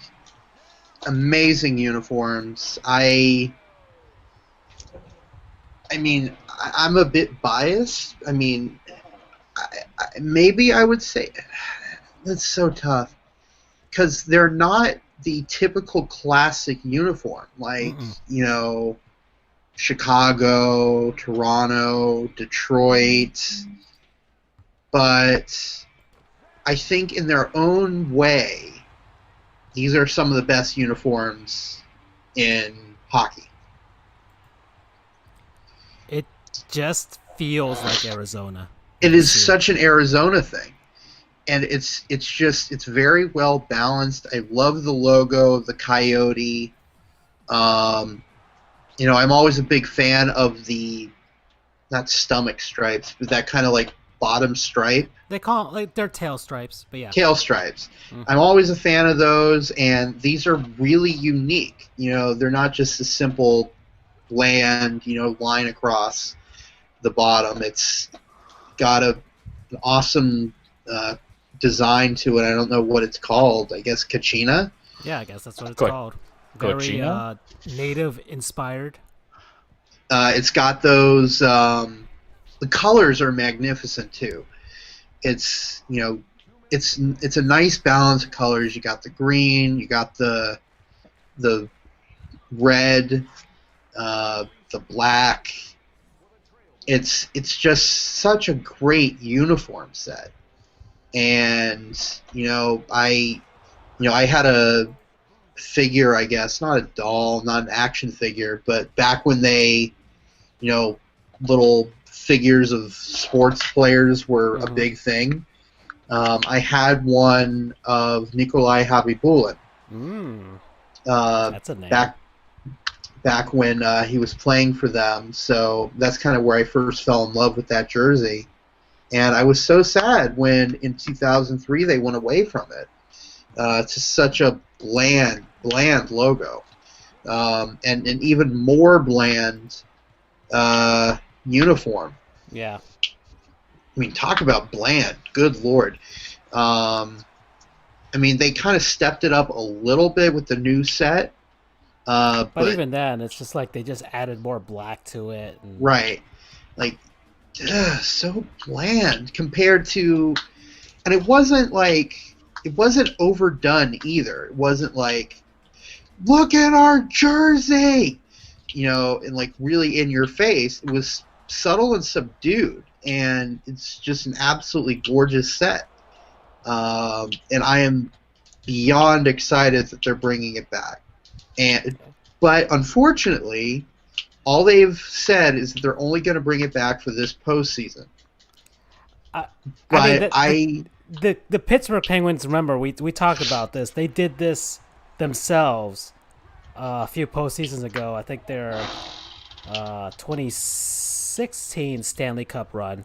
amazing uniforms. I mean, I'm a bit biased. I mean, maybe I would say that's so tough because they're not the typical classic uniform like Chicago, Toronto, Detroit, but I think in their own way these are some of the best uniforms in hockey. It just feels like Arizona. It is such an Arizona thing, and it's very well balanced. I love the logo of the coyote. I'm always a big fan of the not stomach stripes, but that kind of like bottom stripe. They call it like they're tail stripes, but yeah. Tail stripes. Mm-hmm. I'm always a fan of those, and these are really unique. They're not just a simple bland, line across the bottom. It's got an awesome design to it. I don't know what it's called. I guess Kachina? Yeah, I guess that's what it's called. Very native inspired. It's got those. The colors are magnificent too. It's it's a nice balance of colors. You got the green, you got the red, the black. It's just such a great uniform set, and I had a figure, I guess, not a doll, not an action figure, but back when they, little figures of sports players were a big thing. I had one of Nikolai Habibulin. That's a name. Back when he was playing for them, so that's kind of where I first fell in love with that jersey. And I was so sad when in 2003 they went away from it. It's just such a bland logo, and an even more bland uniform. Yeah. I mean, talk about bland. Good Lord. I mean, they kind of stepped it up a little bit with the new set. But even then, it's just like they just added more black to it. And... Right. Like, so bland compared to... And it wasn't overdone either. It wasn't like, look at our jersey! And like really in your face. It was subtle and subdued. And it's just an absolutely gorgeous set. And I am beyond excited that they're bringing it back. But unfortunately, all they've said is that they're only going to bring it back for this postseason. The Pittsburgh Penguins, remember, we talked about this. They did this themselves a few postseasons ago. I think their 2016 Stanley Cup run.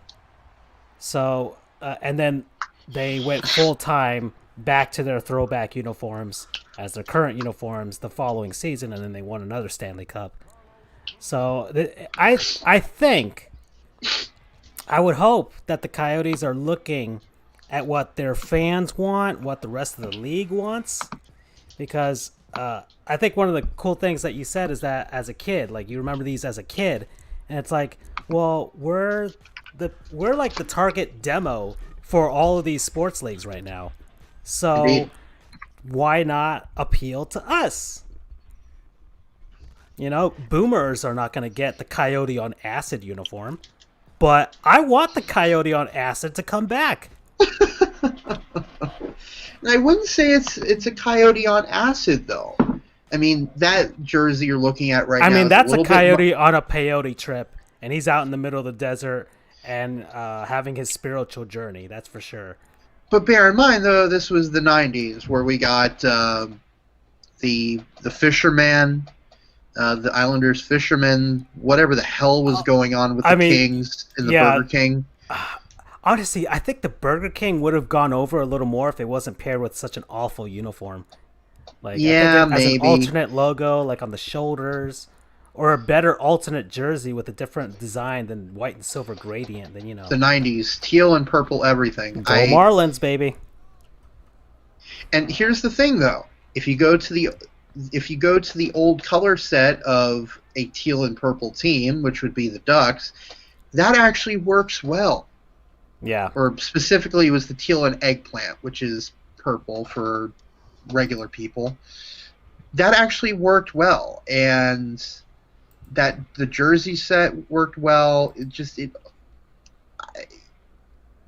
So, and then they went full-time back to their throwback uniforms as their current uniforms the following season, and then they won another Stanley Cup. So I think I would hope that the Coyotes are looking at what their fans want, what the rest of the league wants, because I think one of the cool things that you said is that as a kid, like you remember these as a kid, and it's like, well, we're like the target demo for all of these sports leagues right now, so Indeed. why not appeal to us? You know, boomers are not going to get the Coyote on Acid uniform, but I want the Coyote on Acid to come back. And I wouldn't say it's a Coyote on acid though. I mean, that jersey you're looking at right I now mean, is that's a little bit Coyote on a peyote trip, and he's out in the middle of the desert and having his spiritual journey. That's for sure. but bear in mind though, this was the '90s where we got the fisherman, the Islanders fisherman, whatever the hell was going on with the Kings and the yeah. Burger King. Honestly, I think the Burger King would have gone over a little more if it wasn't paired with such an awful uniform. Like, Yeah, I think as an maybe. alternate logo, like on the shoulders, or a better alternate jersey with a different design than white and silver gradient, then The '90s, teal and purple everything. go Marlins, baby. And here's the thing, though: if you go to the old color set of a teal and purple team, which would be the Ducks, that actually works well. Yeah. Or specifically, it was the teal and eggplant, which is purple for regular people. That actually worked well, and that the jersey set worked well.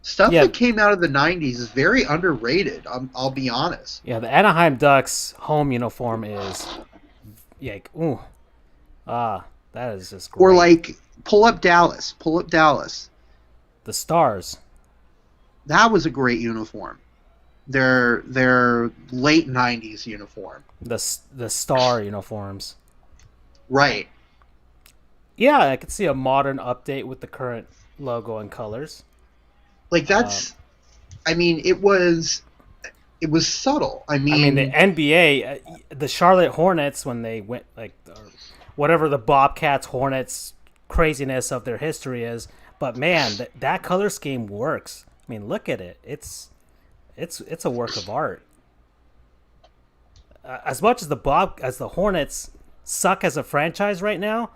Stuff Yeah. that came out of the '90s is very underrated. I'll be honest. Yeah, the Anaheim Ducks home uniform is, like, ooh, that is just great. Or like pull up Dallas. Pull up Dallas. The Stars. That was a great uniform. Their late '90s uniform. The Star uniforms. Right. Yeah, I could see a modern update with the current logo and colors. Like that's. I mean, it was subtle. I mean the NBA, the Charlotte Hornets, when they went like, or whatever the Bobcats Hornets craziness of their history is, but man, that color scheme works. I mean, look at it. It's a work of art. As much as the Hornets suck as a franchise right now,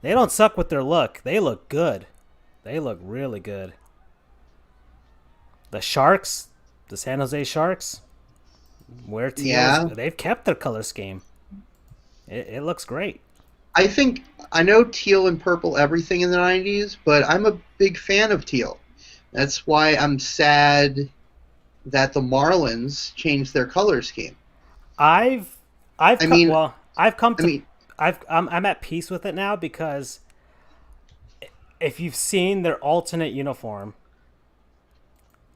they don't suck with their look. They look good. They look really good. The Sharks, the San Jose Sharks, where they've kept their color scheme. It looks great. I know teal and purple everything in the '90s, but I'm a big fan of teal. That's why I'm sad that the Marlins changed their color scheme. I'm at peace with it now, because if you've seen their alternate uniform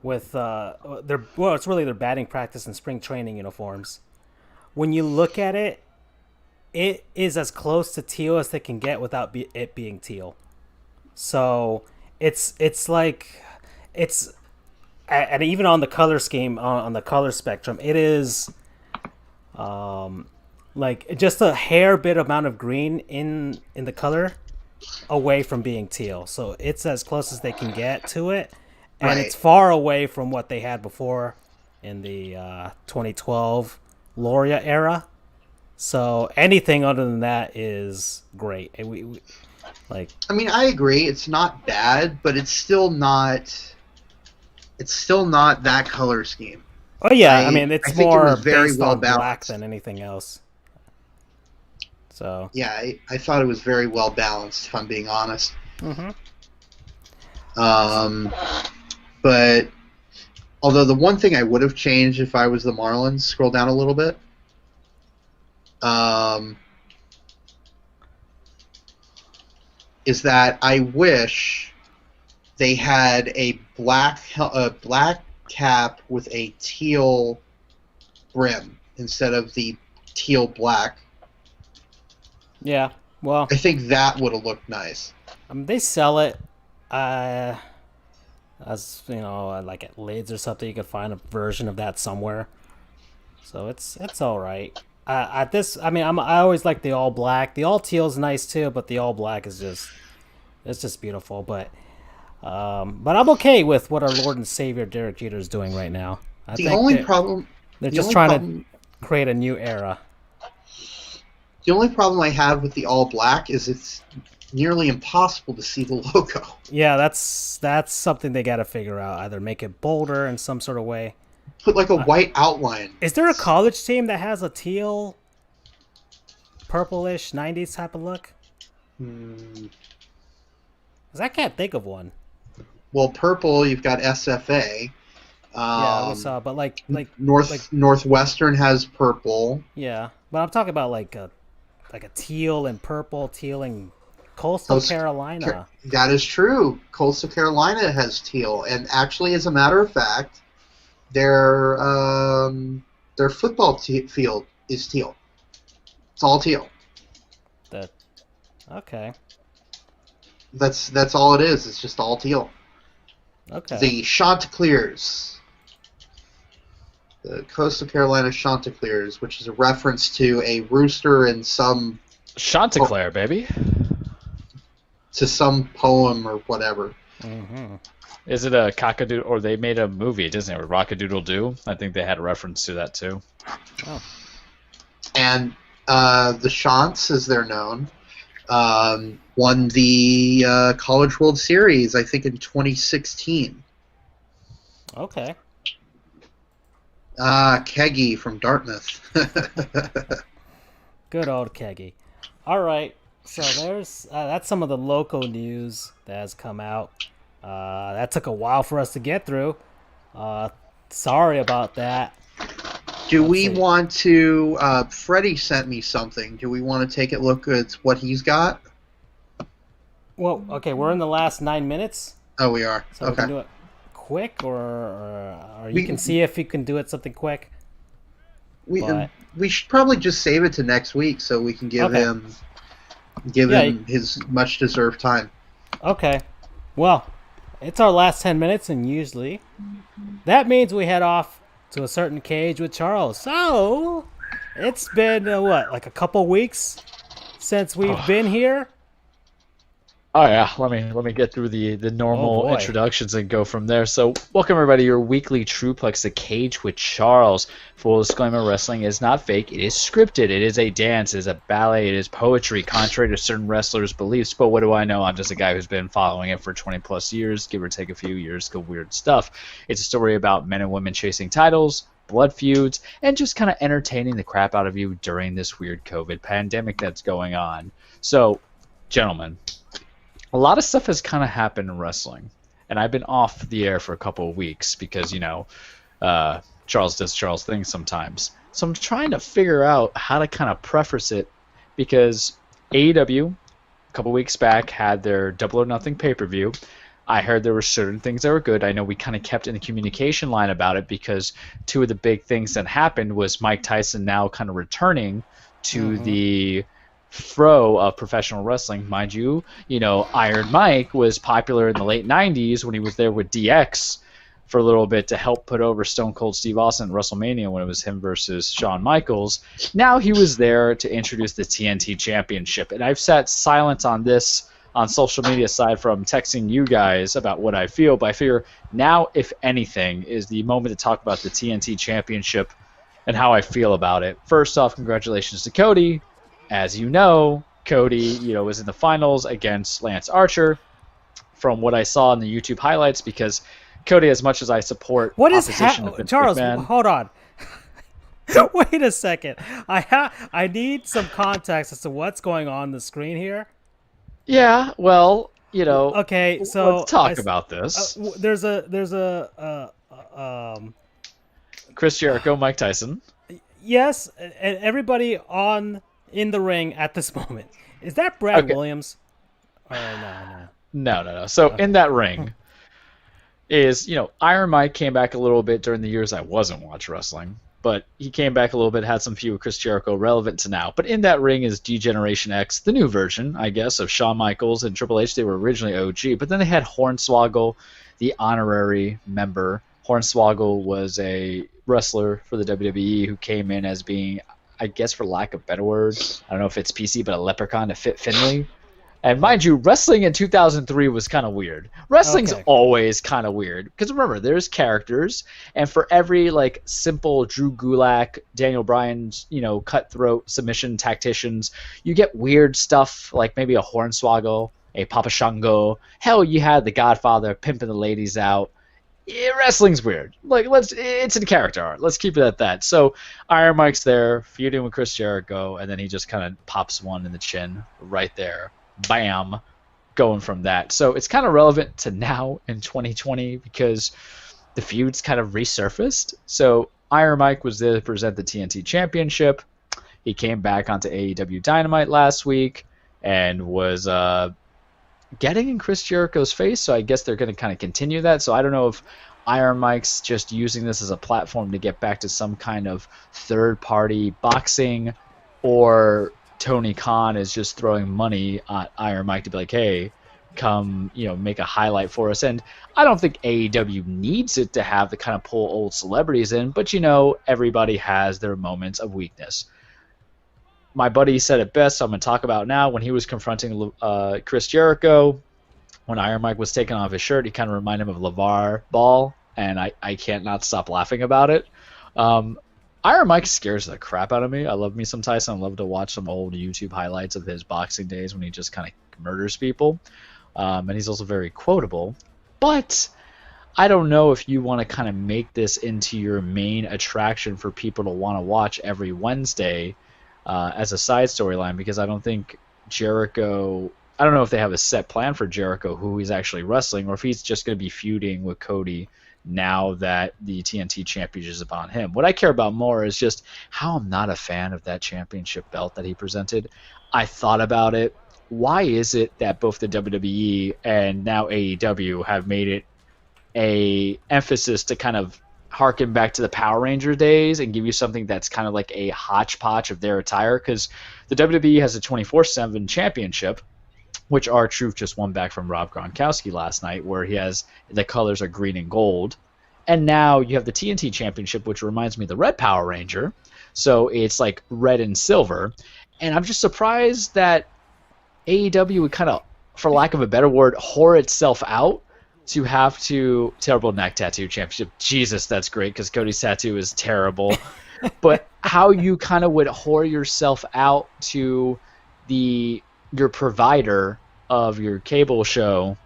with it's really their batting practice and spring training uniforms. When you look at it, it is as close to teal as they can get without it being teal. So it's like it's, and even on the color scheme, on the color spectrum, it is like just a hair bit amount of green in the color away from being teal. So it's as close as they can get to it. And Right. it's far away from what they had before in the 2012 Loria era. So anything other than that is great. And we I mean, I agree. It's not bad, but it's still not that color scheme. oh yeah, I I mean it's think it more was very based well on black balanced. than anything else. So Yeah, I thought it was very well balanced, if I'm being honest. mhm. But although the one thing I would have changed if I was the Marlins, scroll down a little bit. Is that I wish they had a black cap with a teal brim instead of the teal black. Yeah. Well, I think that would have looked nice. they sell it as, like at Lids or something. You can find a version of that somewhere. So it's all right. At this, I mean, I always like the all black. The all teal is nice too, but the all black is just beautiful. But I'm okay with what our Lord and Savior Derek Jeter is doing right now. I The think only problem, they're the just only trying problem, to create a new era. the only problem I have with the all black is it's nearly impossible to see the logo. Yeah, that's something they got to figure out. Either make it bolder in some sort of way. Put like a white outline. Is there a college team that has a teal, purplish '90s type of look? Hmm. 'Cause I can't think of one. Well, purple, you've got SFA. Yeah, we saw, but like Northwestern has purple. yeah, but I'm talking about like a teal and purple, teal and Coastal Carolina. That is true. Coastal Carolina has teal, and actually, as a matter of fact, their football field is teal. It's all teal. Okay. That's all it is. It's just all teal. Okay. The Chanticleers. The Coastal Carolina Chanticleers, which is a reference to a rooster in some Chanticleer, baby. to some poem or whatever. Mm-hmm. Is it a cockadoodle? Or they made a movie at Disney with Rockadoodle Doo? I think they had a reference to that too. Oh. And the Chants, as they're known, won the College World Series, I think, in 2016. Okay. Keggy from Dartmouth. Good old Keggy. All right. So there's that's some of the local news that has come out. That took a while for us to get through. Sorry about that. Do we want to... Freddie sent me something. Do we want to take a look at what he's got? Well, okay, we're in the last 9 minutes. Oh, we are. So we can do it quick, or you can see if you can do it something quick. We should probably just save it to next week so we can give him his much deserved time. Okay. Well, it's our last 10 minutes, and usually that means we head off to a certain cage with Charles. So it's been like a couple weeks since we've been here. Oh yeah, let me get through the normal introductions and go from there. So welcome everybody to your weekly Trueplex, The Cage with Charles. Full disclaimer, wrestling is not fake. It is scripted. It is a dance. It is a ballet. It is poetry, contrary to certain wrestlers' beliefs. But what do I know? I'm just a guy who's been following it for 20 plus years, give or take a few years, go weird stuff. It's a story about men and women chasing titles, blood feuds, and just kind of entertaining the crap out of you during this weird COVID pandemic that's going on. So, gentlemen, a lot of stuff has kind of happened in wrestling, and I've been off the air for a couple of weeks because, Charles does Charles things sometimes. So I'm trying to figure out how to kind of preface it because AEW, a couple of weeks back, had their Double or Nothing pay-per-view. I heard there were certain things that were good. I know we kind of kept in the communication line about it because two of the big things that happened was Mike Tyson now kind of returning to the fro of professional wrestling. Mind you, Iron Mike was popular in the late 90s when he was there with DX for a little bit to help put over Stone Cold Steve Austin at WrestleMania when it was him versus Shawn Michaels. Now he was there to introduce the TNT Championship. And I've sat silent on this on social media aside from texting you guys about what I feel, but I figure now, if anything, is the moment to talk about the TNT Championship and how I feel about it. First off, congratulations to Cody. As you know, Cody, was in the finals against Lance Archer. From what I saw in the YouTube highlights, because Cody, as much as I support what is Charles? Hold on. Wait a second. I need some context as to what's going on the screen here. Yeah, well, Okay, so let's talk about this. There's a Chris Jericho, Mike Tyson. Yes, and everybody in the ring at this moment. Is that Brad Williams? Oh, No. So in that ring is, Iron Mike came back a little bit during the years I wasn't watching wrestling, but he came back a little bit, had some feud with Chris Jericho relevant to now. But in that ring is D-Generation X, the new version, I guess, of Shawn Michaels and Triple H. They were originally OG, but then they had Hornswoggle, the honorary member. Hornswoggle was a wrestler for the WWE who came in as being, I guess for lack of a better word, I don't know if it's PC, but a leprechaun to fit Finley. And mind you, wrestling in 2003 was kind of weird. Wrestling's Okay. always kind of weird because remember, there's characters, and for every like simple Drew Gulak, Daniel Bryan's, cutthroat submission tacticians, you get weird stuff like maybe a Hornswoggle, a Papa Shango. Hell, you had the Godfather pimping the ladies out. Yeah, wrestling's weird. Like it's in character art. Let's keep it at that. So Iron Mike's there feuding with Chris Jericho, and then he just kind of pops one in the chin right there. Bam, going from that. So it's kind of relevant to now in 2020 because the feud's kind of resurfaced. So Iron Mike was there to present the TNT Championship. He came back onto AEW Dynamite last week and was getting in Chris Jericho's face. So I guess they're going to kind of continue that. So I don't know if Iron Mike's just using this as a platform to get back to some kind of third-party boxing, or Tony Khan is just throwing money at Iron Mike to be like, hey, come, make a highlight for us. And I don't think AEW needs it to have the kind of pull old celebrities in, but everybody has their moments of weakness. My buddy said it best, so I'm going to talk about now. When he was confronting Chris Jericho, when Iron Mike was taking off his shirt, he kind of reminded him of LeVar Ball, and I can't not stop laughing about it. Iron Mike scares the crap out of me. I love me some Tyson. I love to watch some old YouTube highlights of his boxing days when he just kind of murders people. And he's also very quotable. But I don't know if you want to kind of make this into your main attraction for people to want to watch every Wednesday as a side storyline, because I don't think Jericho... I don't know if they have a set plan for Jericho, who he's actually wrestling, or if he's just going to be feuding with Cody now that the TNT championship is upon him. What I care about more is just how I'm not a fan of that championship belt that he presented. I thought about it. Why is it that both the WWE and now AEW have made it a emphasis to kind of harken back to the Power Ranger days and give you something that's kind of like a hodgepodge of their attire? Because the WWE has a 24/7 championship, which R-Truth just won back from Rob Gronkowski last night, where he has the colors are green and gold. And now you have the TNT Championship, which reminds me of the Red Power Ranger. So it's like red and silver. And I'm just surprised that AEW would kind of, for lack of a better word, whore itself out to have to... Terrible neck tattoo championship. Jesus, that's great, because Cody's tattoo is terrible. But how you kind of would whore yourself out to your provider of your cable show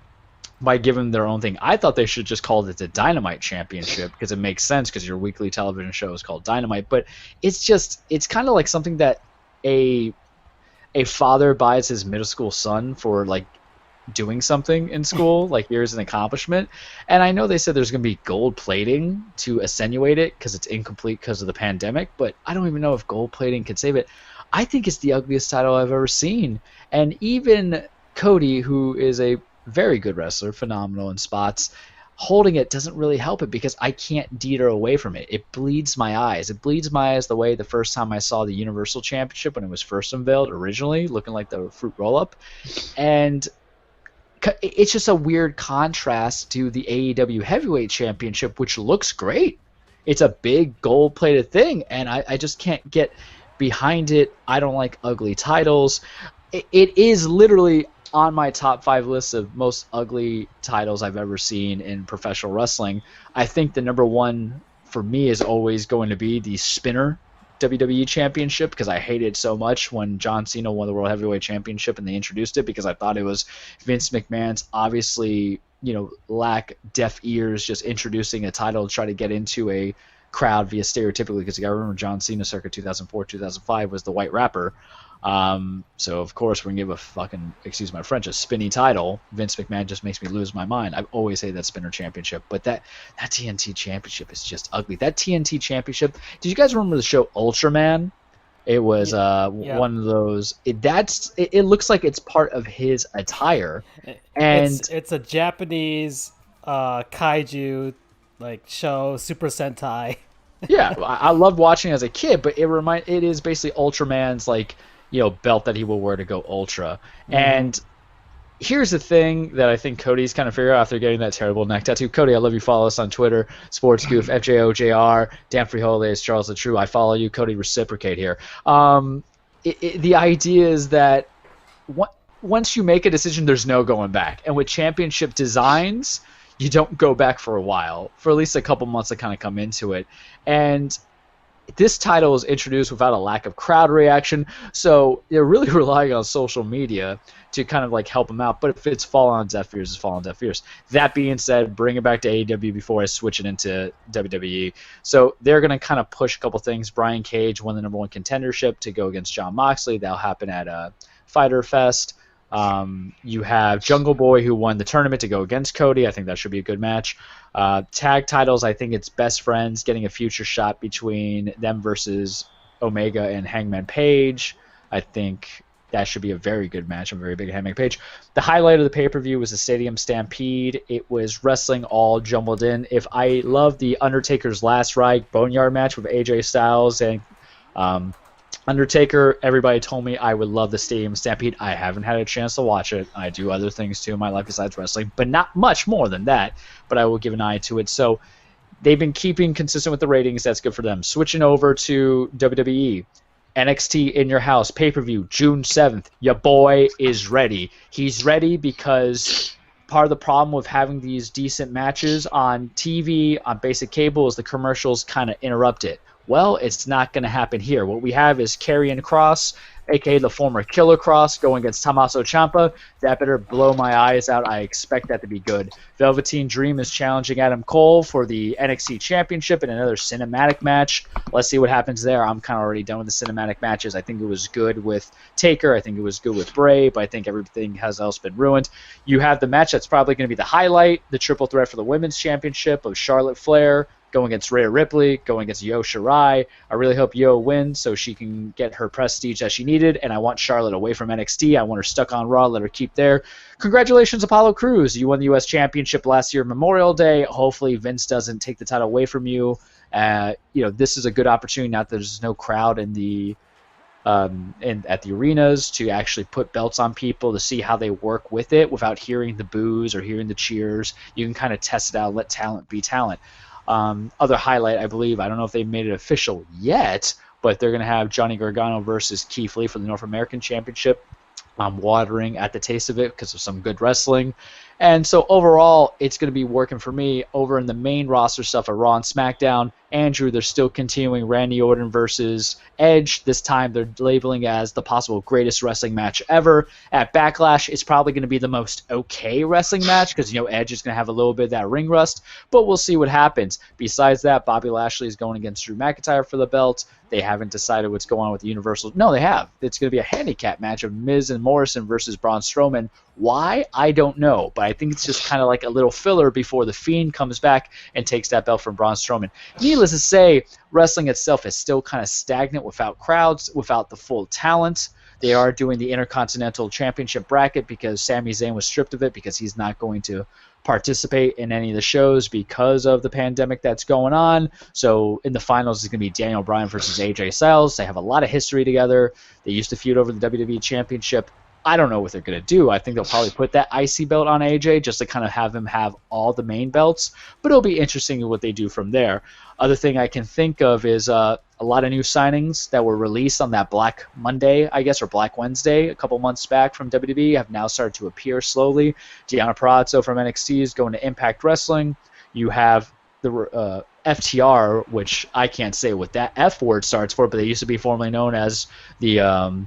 by giving them their own thing. I thought they should just call it the Dynamite Championship, because it makes sense, because your weekly television show is called Dynamite. But it's kind of like something that a father buys his middle school son for like doing something in school, like here's an accomplishment. And I know they said there's going to be gold plating to accentuate it because it's incomplete because of the pandemic, but I don't even know if gold plating can save it. I think it's the ugliest title I've ever seen. And even Cody, who is a very good wrestler, phenomenal in spots, holding it doesn't really help it, because I can't deter away from it. It bleeds my eyes. It bleeds my eyes the way the first time I saw the Universal Championship when it was first unveiled originally, looking like the fruit roll-up. And it's just a weird contrast to the AEW Heavyweight Championship, which looks great. It's a big gold-plated thing, and I just can't get behind it. I don't like ugly titles. It is literally on my top 5 list of most ugly titles I've ever seen in professional wrestling. I think the number one for me is always going to be the Spinner WWE Championship, because I hated it so much when John Cena won the World Heavyweight Championship and they introduced it, because I thought it was Vince McMahon's obviously, lack deaf ears, just introducing a title to try to get into a crowd via stereotypically, because I remember John Cena circa 2004, 2005 was the White Rapper. So of course we're gonna give a fucking, excuse my French, a spinny title. Vince McMahon just makes me lose my mind. I've always hated that Spinner Championship, but that TNT Championship is just ugly. That TNT Championship. Did you guys remember the show Ultraman? It was one of those. It looks like it's part of his attire, and it's a Japanese kaiju like show, Super Sentai. Yeah, I loved watching it as a kid, but it is basically Ultraman's belt that he will wear to go ultra. And Here's the thing that I think Cody's kind of figured out after getting that terrible neck tattoo. Cody, I love you. Follow us on Twitter, Sports Goof, FJOJR, Dan Frijoles, Charles the True. I follow you. Cody, reciprocate here. The idea is that once you make a decision, there's no going back. And with championship designs, you don't go back for a while, for at least a couple months to kind of come into it. And this title was introduced without a lack of crowd reaction, so they're really relying on social media to kind of like help them out. But if it's fallen on deaf ears, it's fallen on deaf ears. That being said, bring it back to AEW before I switch it into WWE. So they're going to kind of push a couple things. Brian Cage won the number one contendership to go against Jon Moxley. That'll happen at Fyter Fest. You have Jungle Boy, who won the tournament, to go against Cody. I think that should be a good match. Tag titles, I think it's Best Friends getting a future shot between them versus Omega and Hangman Page. I think that should be a very good match. I'm very big Hangman Page. The highlight of the pay-per-view was the Stadium Stampede. It was wrestling all jumbled in. If I love the Undertaker's Last Ride Boneyard match with AJ Styles and Undertaker, everybody told me I would love the Stadium Stampede. I haven't had a chance to watch it. I do other things too in my life besides wrestling, but not much more than that. But I will give an eye to it. So they've been keeping consistent with the ratings. That's good for them. Switching over to WWE. NXT in your house, pay-per-view, June 7th. Your boy is ready. He's ready because part of the problem with having these decent matches on TV, on basic cable, is the commercials kind of interrupt it. Well, it's not going to happen here. What we have is Karrion Kross, a.k.a. the former Killer Kross, going against Tommaso Ciampa. That better blow my eyes out. I expect that to be good. Velveteen Dream is challenging Adam Cole for the NXT Championship in another cinematic match. Let's see what happens there. I'm kind of already done with the cinematic matches. I think it was good with Taker. I think it was good with Bray, but I think everything has else been ruined. You have the match that's probably going to be the highlight, the triple threat for the Women's Championship of Charlotte Flair going against Rhea Ripley, going against Io Shirai. I really hope Io wins so she can get her prestige that she needed, and I want Charlotte away from NXT. I want her stuck on Raw, let her keep there. Congratulations, Apollo Crews. You won the U.S. Championship last year, Memorial Day. Hopefully Vince doesn't take the title away from you. This is a good opportunity now that there's no crowd in the at the arenas to actually put belts on people to see how they work with it without hearing the boos or hearing the cheers. You can kind of test it out, let talent be talent. Other highlight, I believe, I don't know if they've made it official yet, but they're going to have Johnny Gargano versus Keith Lee for the North American Championship. I'm watering at the taste of it because of some good wrestling. And so overall, it's going to be working for me. Over in the main roster stuff at Raw and SmackDown, Andrew, they're still continuing Randy Orton versus Edge. This time they're labeling it as the possible greatest wrestling match ever. At Backlash, it's probably going to be the most okay wrestling match because, Edge is going to have a little bit of that ring rust, but we'll see what happens. Besides that, Bobby Lashley is going against Drew McIntyre for the belt. They haven't decided what's going on with the Universal. No, they have. It's going to be a handicap match of Miz and Morrison versus Braun Strowman. Why? I don't know, but I think it's just kind of like a little filler before The Fiend comes back and takes that belt from Braun Strowman. Needless to say, wrestling itself is still kind of stagnant without crowds, without the full talent. They are doing the Intercontinental Championship bracket because Sami Zayn was stripped of it because he's not going to participate in any of the shows because of the pandemic that's going on. So in the finals, it's going to be Daniel Bryan versus AJ Styles. They have a lot of history together. They used to feud over the WWE Championship. I don't know what they're going to do. I think they'll probably put that IC belt on AJ just to kind of have him have all the main belts. But it'll be interesting what they do from there. Other thing I can think of is a lot of new signings that were released on that Black Monday, I guess, or Black Wednesday a couple months back from WWE have now started to appear slowly. Deonna Purrazzo from NXT is going to Impact Wrestling. You have the FTR, which I can't say what that F word starts for, but they used to be formerly known as the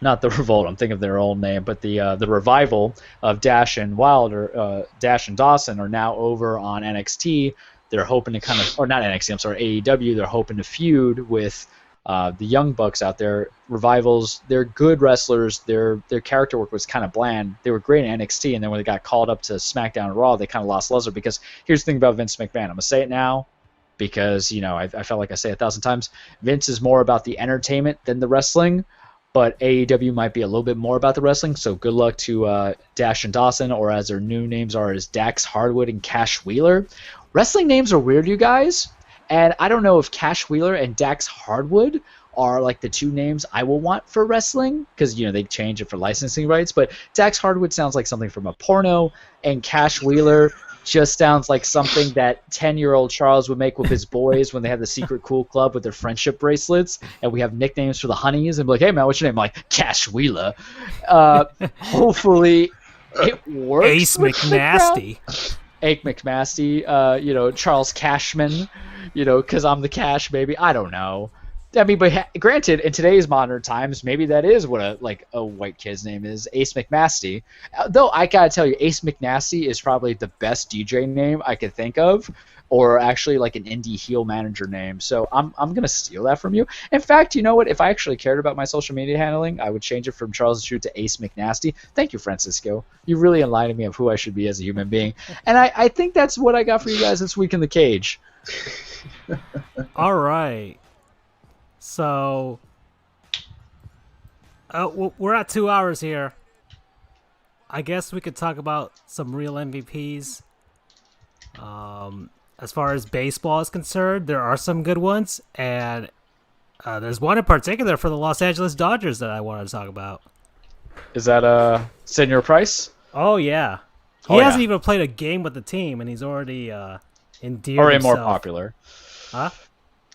not the Revolt, I'm thinking of their old name, but the Revival of Dash and Dawson are now over on NXT. They're hoping to kind of, or not NXT, I'm sorry, AEW. They're hoping to feud with the Young Bucks out there. Revivals, they're good wrestlers. Their character work was kind of bland. They were great in NXT, and then when they got called up to SmackDown and Raw, they kind of lost Lesnar because here's the thing about Vince McMahon. I'm going to say it now because, I felt like I say it 1,000 times. Vince is more about the entertainment than the wrestling. But AEW might be a little bit more about the wrestling, so good luck to Dash and Dawson, or as their new names are, is Dax Hardwood and Cash Wheeler. Wrestling names are weird, you guys, and I don't know if Cash Wheeler and Dax Hardwood are like the two names I will want for wrestling, because they change it for licensing rights. But Dax Hardwood sounds like something from a porno, and Cash Wheeler just sounds like something that 10-year-old Charles would make with his boys when they have the secret cool club with their friendship bracelets, and we have nicknames for the honeys, and be like, hey man, what's your name? I'm like, Cash Wheeler. Hopefully it works. Ace McNasty. Ake McMasty, Charles Cashman, because I'm the Cash baby. I don't know. I mean, but granted, in today's modern times, maybe that is what a white kid's name is, Ace McMasty. Though I gotta tell you, Ace McNasty is probably the best DJ name I could think of, or actually like an indie heel manager name. So I'm gonna steal that from you. In fact, you know what? If I actually cared about my social media handling, I would change it from Charles the Shoot to Ace McNasty. Thank you, Francisco. You really enlightened me of who I should be as a human being. And I think that's what I got for you guys this week in the cage. All right. So, we're at 2 hours here. I guess we could talk about some real MVPs. As far as baseball is concerned, there are some good ones, and there's one in particular for the Los Angeles Dodgers that I wanted to talk about. Is that Senor Price? Oh, yeah. He hasn't even played a game with the team, and he's already endeared already himself. More popular. Huh?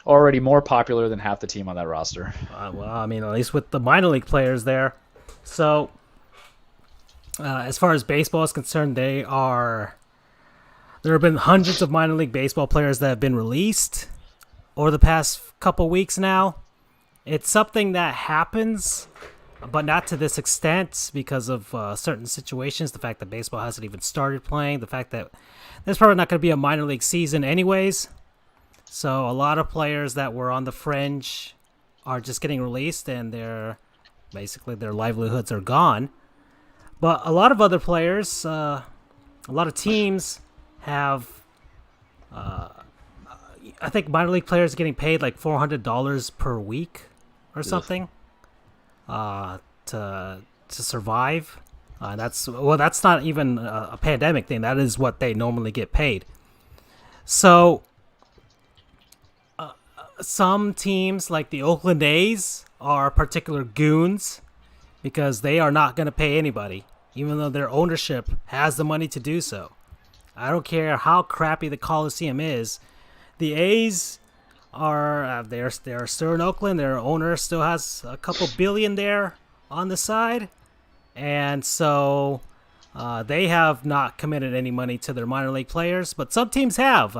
Already more popular than half the team on that roster. Well, I mean, at least with the minor league players there. So, as far as baseball is concerned, there have been hundreds of minor league baseball players that have been released over the past couple weeks now. It's something that happens, but not to this extent because of certain situations. The fact that baseball hasn't even started playing. The fact that there's probably not going to be a minor league season anyways. So a lot of players that were on the fringe are just getting released, and their livelihoods are gone. But a lot of other players, a lot of teams have, I think minor league players are getting paid like $400 per week or something to survive. That's not even a pandemic thing. That is what they normally get paid. So some teams like the Oakland A's are particular goons because they are not going to pay anybody, even though their ownership has the money to do so. I don't care how crappy the Coliseum is. The A's are they're still in Oakland. Their owner still has a couple billion there on the side, and so they have not committed any money to their minor league players. But some teams have.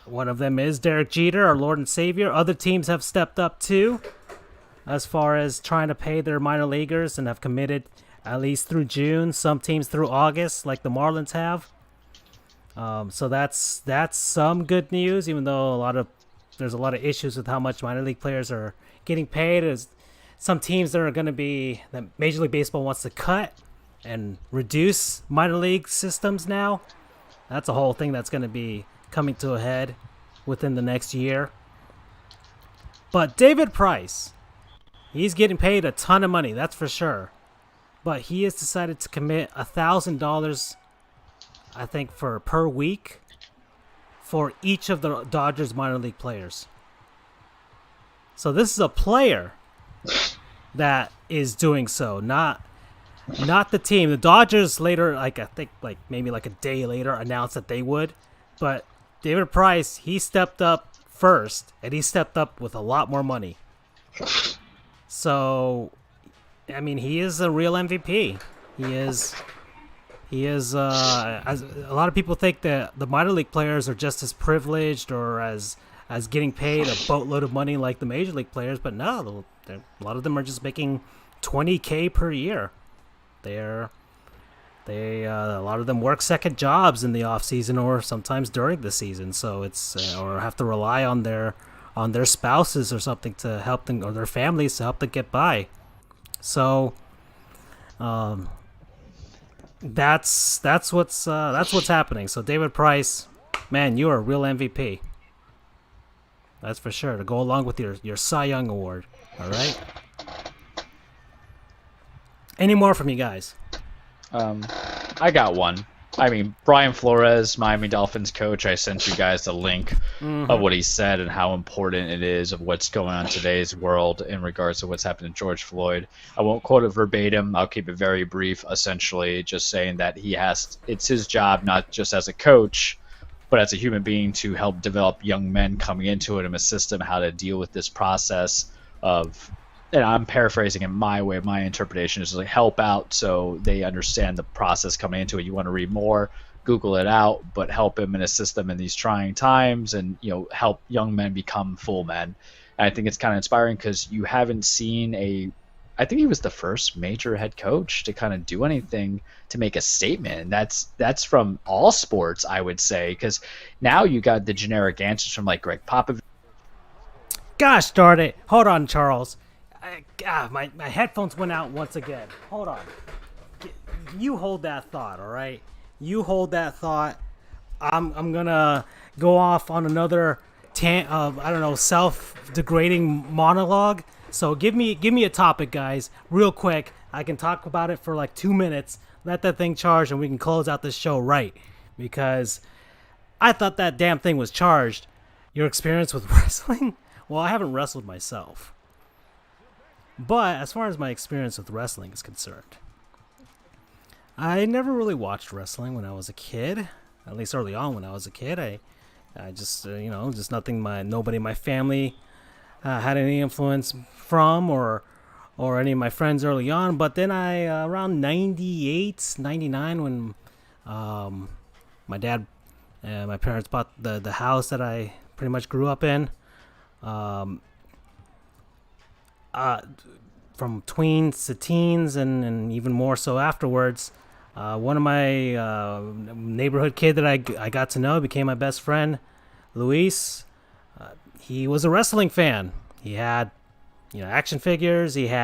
One of them is Derek Jeter, our Lord and Savior. Other teams have stepped up too, as far as trying to pay their minor leaguers and have committed at least through June. Some teams through August, like the Marlins have. So that's some good news, even though there's a lot of issues with how much minor league players are getting paid. There's some teams that Major League Baseball wants to cut and reduce minor league systems now. That's a whole thing that's going to be coming to a head within the next year. But David Price, he's getting paid a ton of money, that's for sure. But he has decided to commit $1,000, I think, per week for each of the Dodgers minor league players. So this is a player that is doing so, not the team. The Dodgers later, I think maybe a day later, announced that they would. But David Price, he stepped up first, and he stepped up with a lot more money. So, I mean, he is a real MVP. He is. As a lot of people think that the minor league players are just as privileged or as getting paid a boatload of money like the major league players, but no, a lot of them are just making $20,000 per year. A lot of them work second jobs in the off season or sometimes during the season, so it's or have to rely on their spouses or something to help them, or their families to help them get by. So, that's what's happening. So David Price, man, you are a real MVP. That's for sure. To go along with your Cy Young award. All right. Any more from you guys? I got one. I mean, Brian Flores, Miami Dolphins coach, I sent you guys the link of what he said and how important it is of what's going on in today's world in regards to what's happened to George Floyd. I won't quote it verbatim. I'll keep it very brief, essentially just saying that it's his job, not just as a coach, but as a human being, to help develop young men coming into it and assist them how to deal with this process of, and I'm paraphrasing in my way, my interpretation is like help out so they understand the process coming into it. You want to read more, Google it out, but help them and assist them in these trying times, and help young men become full men. And I think it's kind of inspiring because you haven't seen I think he was the first major head coach to kind of do anything to make a statement. And that's from all sports, I would say, because now you got the generic answers from like Greg Popovich. Gosh darn it. Hold on, Charles. My headphones went out once again. Hold on. You hold that thought, all right? You hold that thought. I'm gonna go off on another self-degrading monologue. So give me a topic, guys, real quick. I can talk about it for like 2 minutes. Let that thing charge, and we can close out this show right. Because I thought that damn thing was charged. Your experience with wrestling? Well, I haven't wrestled myself. But as far as my experience with wrestling is concerned, I never really watched wrestling when I was a kid. At least early on when I was a kid. I just, just nobody in my family had any influence from or any of my friends early on. But then around 98, 99, when my dad and my parents bought the house that I pretty much grew up in, from tweens to teens and even more so afterwards, one of my neighborhood kid that I got to know became my best friend, Luis. He was a wrestling fan. He had action figures. He had